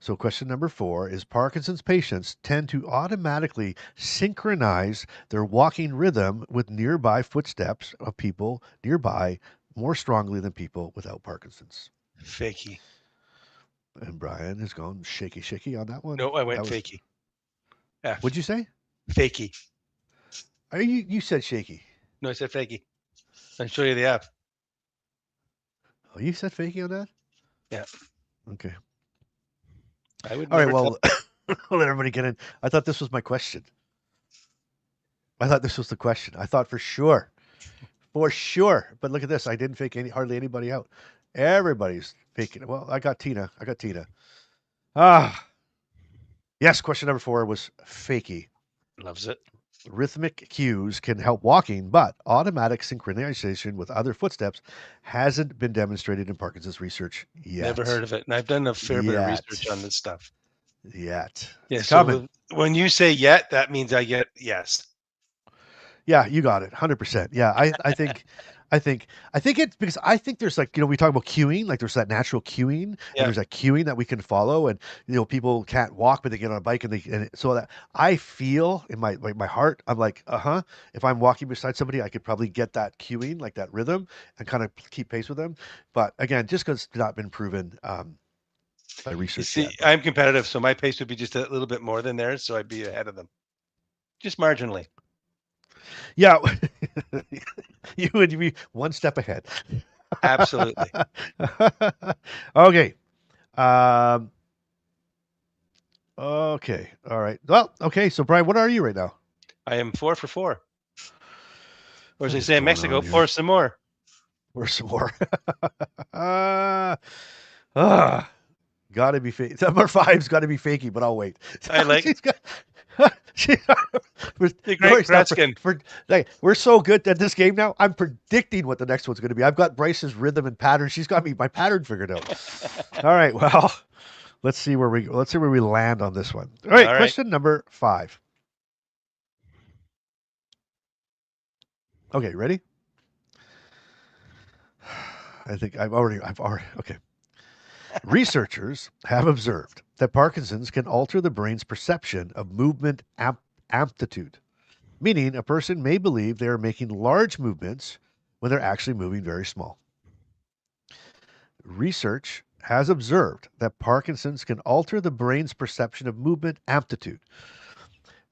So question number 4 is Parkinson's patients tend to automatically synchronize their walking rhythm with nearby footsteps of people nearby more strongly than people without Parkinson's. Fakey. And Brian has gone shaky on that one. No, I went fakey. F. What'd you say? Fakey. You said shaky. No, I said fakey. I'll show you the F. Oh, you said fakey on that? Yeah. Okay. I would. All right, well, I'll let everybody get in. I thought this was my question. I thought this was the question. I thought for sure. But look at this. I didn't fake hardly anybody out. Everybody's faking it. Well, I got Tina. Yes, question number 4 was fakey. Loves it. Rhythmic cues can help walking, but automatic synchronization with other footsteps hasn't been demonstrated in Parkinson's research yet. Never heard of it. And I've done a fair bit of research on this stuff. Yet. Yeah, it's so coming. When you say yet, that means I get yes. Yeah, you got it. 100%. Yeah, I think it's because I think there's like, we talk about cueing, like there's that natural cueing, and there's that cueing that we can follow, and people can't walk but they get on a bike and so that I feel in my heart, I'm like, if I'm walking beside somebody, I could probably get that cueing, like that rhythm, and kind of keep pace with them. But again, just because it's not been proven by research. See, I'm competitive, so my pace would be just a little bit more than theirs, so I'd be ahead of them, just marginally. Yeah. You would be one step ahead. Absolutely. Okay. Um, okay. All right. Well, okay. So, Brian, what are you right now? I am 4 for 4. Or as What they is say in going Mexico, on here? pour some more. Where's some more? uh, gotta be fake. Number five's got to be fakey, but I'll wait. I like She's got. She, the great Dory, stop Gretzkin. like, we're so good at this game now. I'm predicting what the next one's going to be. I've got Bryce's rhythm and pattern. She's got me my pattern figured out. All right. Well, let's see where we land on this one. All right. All right. Question number 5. Okay. Ready? I think I've already. Okay. Researchers have observed that Parkinson's can alter the brain's perception of movement amplitude, meaning a person may believe they are making large movements when they're actually moving very small. Research has observed that Parkinson's can alter the brain's perception of movement amplitude,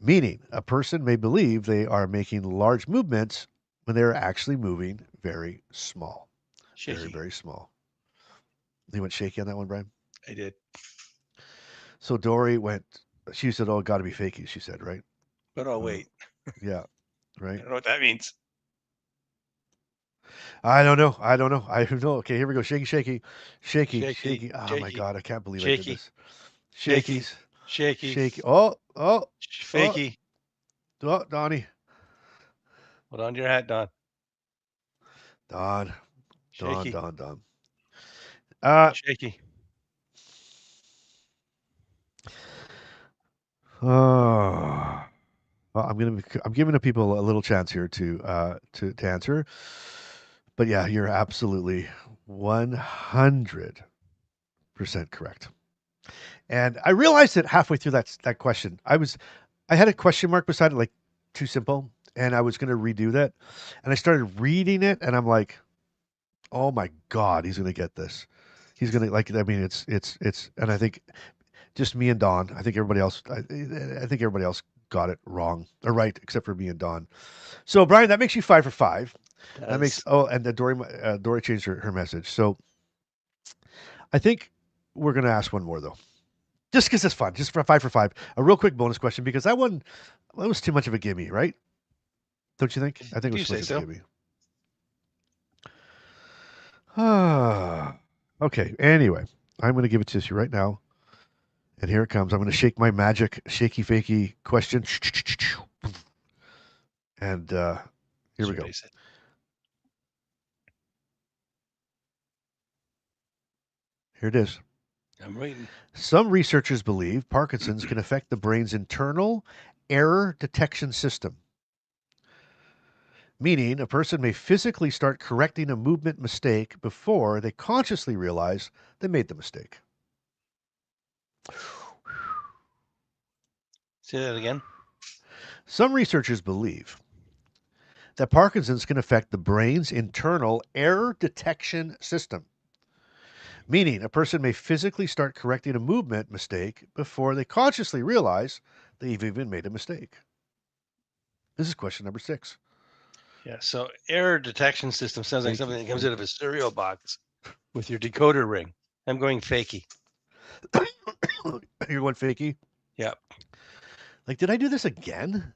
meaning a person may believe they are making large movements when they're actually moving very small. Shaky. Very, very small. You went shaky on that one, Brian? I did. So Dory went, she said, oh, got to be fakey, she said, right? But I'll wait. Yeah, I right? don't know what that means. I don't know. I don't know. Okay, here we go. Shaky, shaky, shaky, Shaky, shaky. Oh, my shaky, God, I can't believe I did shaky, this. shaky, Shakies. shaky, Shaky. Oh, fakey. Donnie. Hold on to your hat, Don. Don. Shaky, Uh, shaky. oh. Well, I'm giving the people a little chance here to answer. But yeah, you're absolutely 100% correct. And I realized it halfway through that question. I had a question mark beside it, like too simple, and I was going to redo that. And I started reading it, and I'm like, oh my God, he's going to get this. He's going to like. I mean, it's, and I think just me and Don. I think everybody else. I think everybody else got it wrong or right, except for me and Don. So Brian, that makes you 5 for 5. That makes and the Dory changed her message. So I think we're going to ask one more though. Just because it's fun, just for 5 for 5. A real quick bonus question because that was too much of a gimme, right? Don't you think? I think it was too much of a gimme. Okay. Anyway, I'm going to give it to you right now, and here it comes. I'm going to shake my magic shaky fakey question, and here we go. Here it is. I'm waiting. Some researchers believe Parkinson's can affect the brain's internal error detection system, meaning a person may physically start correcting a movement mistake before they consciously realize they made the mistake. Say that again. Some researchers believe that Parkinson's can affect the brain's internal error detection system, meaning a person may physically start correcting a movement mistake before they consciously realize they've even made a mistake. This is question number 6. Yeah, so error detection system sounds like something that comes out of a cereal box with your decoder ring. I'm going fakey. You're going fakey? Yep. Like, did I do this again?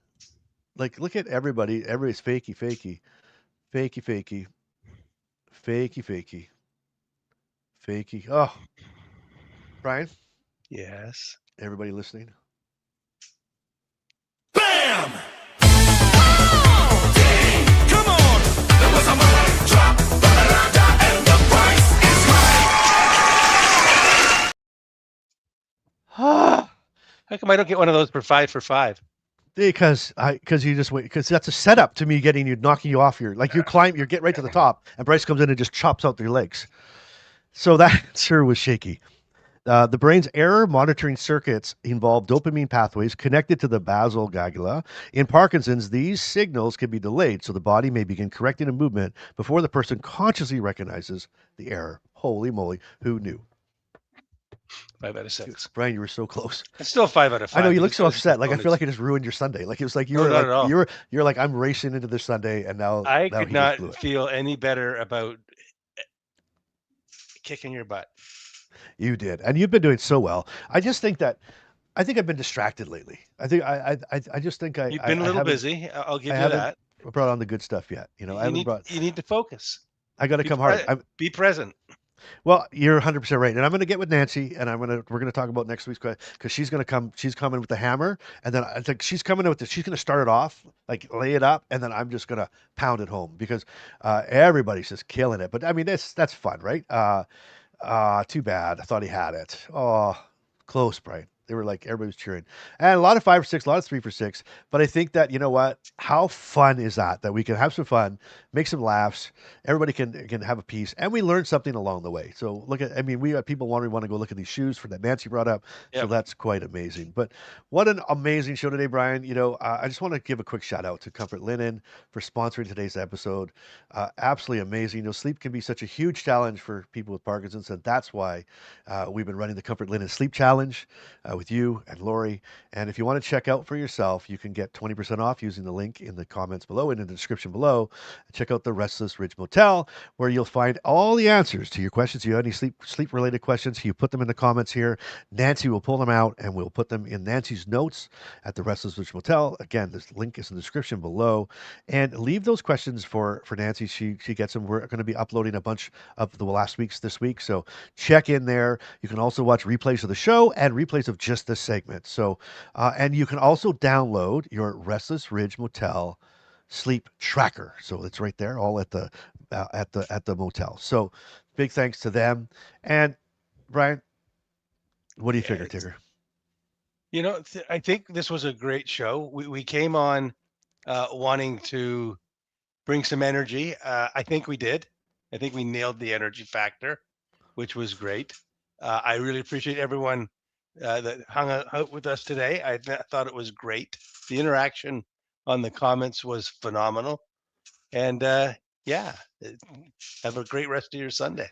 Like, look at everybody. Everybody's fakey, fakey, fakey, fakey, fakey, fakey, fakey. Oh, Brian? Yes. Everybody listening? Bam! Oh, dang! Come on! There was a mic drop, and the price is right. How come I don't get one of those for 5 for 5? Because you just wait, because that's a setup to me knocking you off your, like you get right to the top, and Bryce comes in and just chops out your legs. So that sure was shaky. The brain's error monitoring circuits involve dopamine pathways connected to the basal ganglia. In Parkinson's, these signals can be delayed, so the body may begin correcting a movement before the person consciously recognizes the error. Holy moly, who knew? 5 out of 6. Brian, you were so close. It's still 5 out of 5. I know you look because so those upset. Like I feel components- like it just ruined your Sunday. Like it was like you No, were not like at all. you're like I'm racing into this Sunday, and now I now could he just not blew it. feel any better about kicking your butt. You did, and you've been doing so well. I just think that I've been distracted lately. I just think You've been a little haven't- busy. I'll give I you haven't that. brought on the good stuff yet. I haven't brought. You need to focus. I got to Be come pre- hard. Be present. Well, you're 100% right, and I'm going to get with Nancy, and we're going to talk about next week's question because she's going to come. She's coming with the hammer, and then I think she's coming with she's going to start it off, like lay it up, and then I'm just going to pound it home because everybody's just killing it. But I mean, that's fun, right? Too bad. I thought he had it. Oh, close, Brian. They were like everybody was cheering, and a lot of 5 for 6, a lot of 3 for 6. But I think that you know what? How fun is that we can have some fun, make some laughs. Everybody can have a piece, and we learn something along the way. So look at, I mean, we have people want to go look at these shoes for that Nancy brought up. So Yep. that's quite amazing. But what an amazing show today, Brian. I just want to give a quick shout out to Comfort Linen for sponsoring today's episode. Absolutely amazing. Sleep can be such a huge challenge for people with Parkinson's, and that's why we've been running the Comfort Linen Sleep Challenge with you and Lori. And if you want to check out for yourself, you can get 20% off using the link in the comments below and in the description below. Check out the Restless Ridge Motel, where you'll find all the answers to your questions. If you have any sleep related questions, you put them in the comments here. Nancy will pull them out and we'll put them in Nancy's notes at the Restless Ridge Motel. Again, this link is in the description below. And leave those questions for Nancy. She gets them. We're going to be uploading a bunch of the last week's this week. So check in there. You can also watch replays of the show and replays of just this segment. So, and you can also download your Restless Ridge Motel sleep tracker. So it's right there, all at the motel. So big thanks to them. And Brian, what do you figure, Tigger? I think this was a great show. We came on wanting to bring some energy. I think we did. I think we nailed the energy factor, which was great. I really appreciate everyone that hung out with us today. I thought it was great. The interaction on the comments was phenomenal. And have a great rest of your Sunday.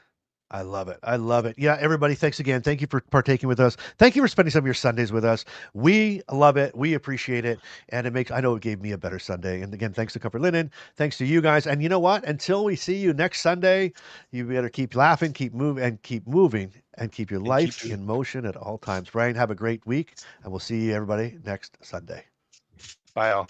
I love it. I love it. Yeah, everybody, thanks again. Thank you for partaking with us. Thank you for spending some of your Sundays with us. We love it. We appreciate it. And I know it gave me a better Sunday. And again, thanks to Comfort Linen. Thanks to you guys. And you know what? Until we see you next Sunday, you better keep laughing, keep moving, and keep your life in motion at all times. Brian, have a great week. And we'll see you, everybody, next Sunday. Bye, all.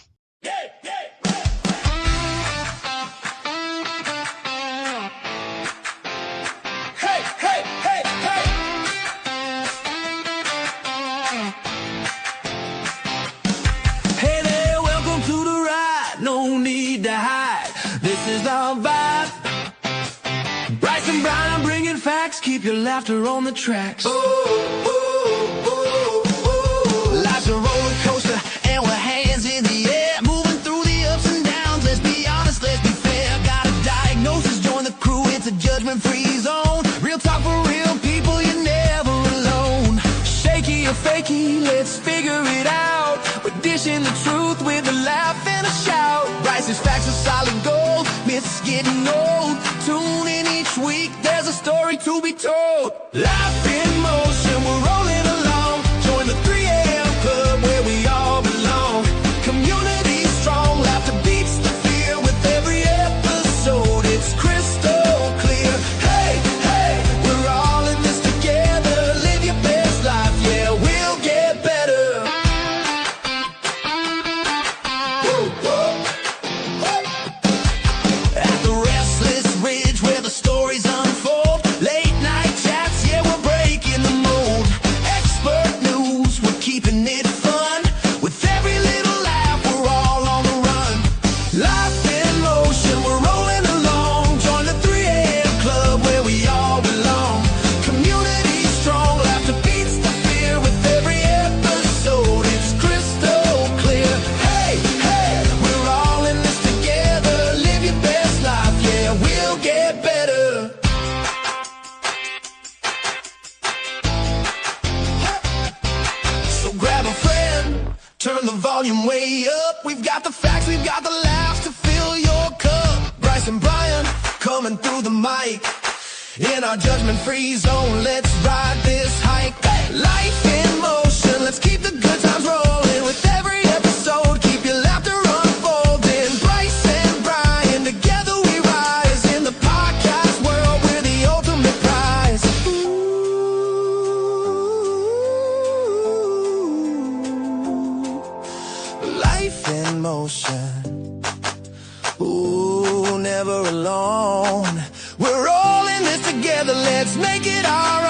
Hey there, welcome to the ride. No need to hide. This is our vibe. Bryce and Brian bringing facts. Keep your laughter on the tracks. Ooh, ooh, ooh, ooh. Life's a roller coaster, and we're hands in the air, moving through the ups and downs. Let's be honest, let's be fair. Got a diagnosis, join the crew. It's a judgment-free zone. Real talk for real people. You're never alone. Shaky or fakey, let's figure it out. We're dishing the truth with a laugh and a shout. Bryce's facts are solid gold, myths getting old. Tune in each week, there's a story to be told. Life in motion, we're rolling along. Join the 3 a.m. club where we all belong. Community strong, laughter beats the fear. With every episode, it's crystal clear. Hey, hey, we're all in this together. Live your best life, yeah, we'll get better. At the Restless Ridge where the stories unfold. Late night chats, yeah, we're breaking the mold. Expert news, we're keeping it fun. With every little laugh, we're all on the run. Life in motion, we're rolling along. Join the 3 a.m. club where we all belong. Community strong, laughter beats the fear. With every episode, it's crystal clear. Hey, hey, we're all in this together. Live your best life, yeah, we'll get better. So grab a friend, turn the volume way up. We've got the facts, we've got the laughs to fill your cup. Bryce and Brian coming through the mic. In our judgment-free zone, let's ride this hike. motion. Ooh, never alone. We're all in this together, let's make it our own.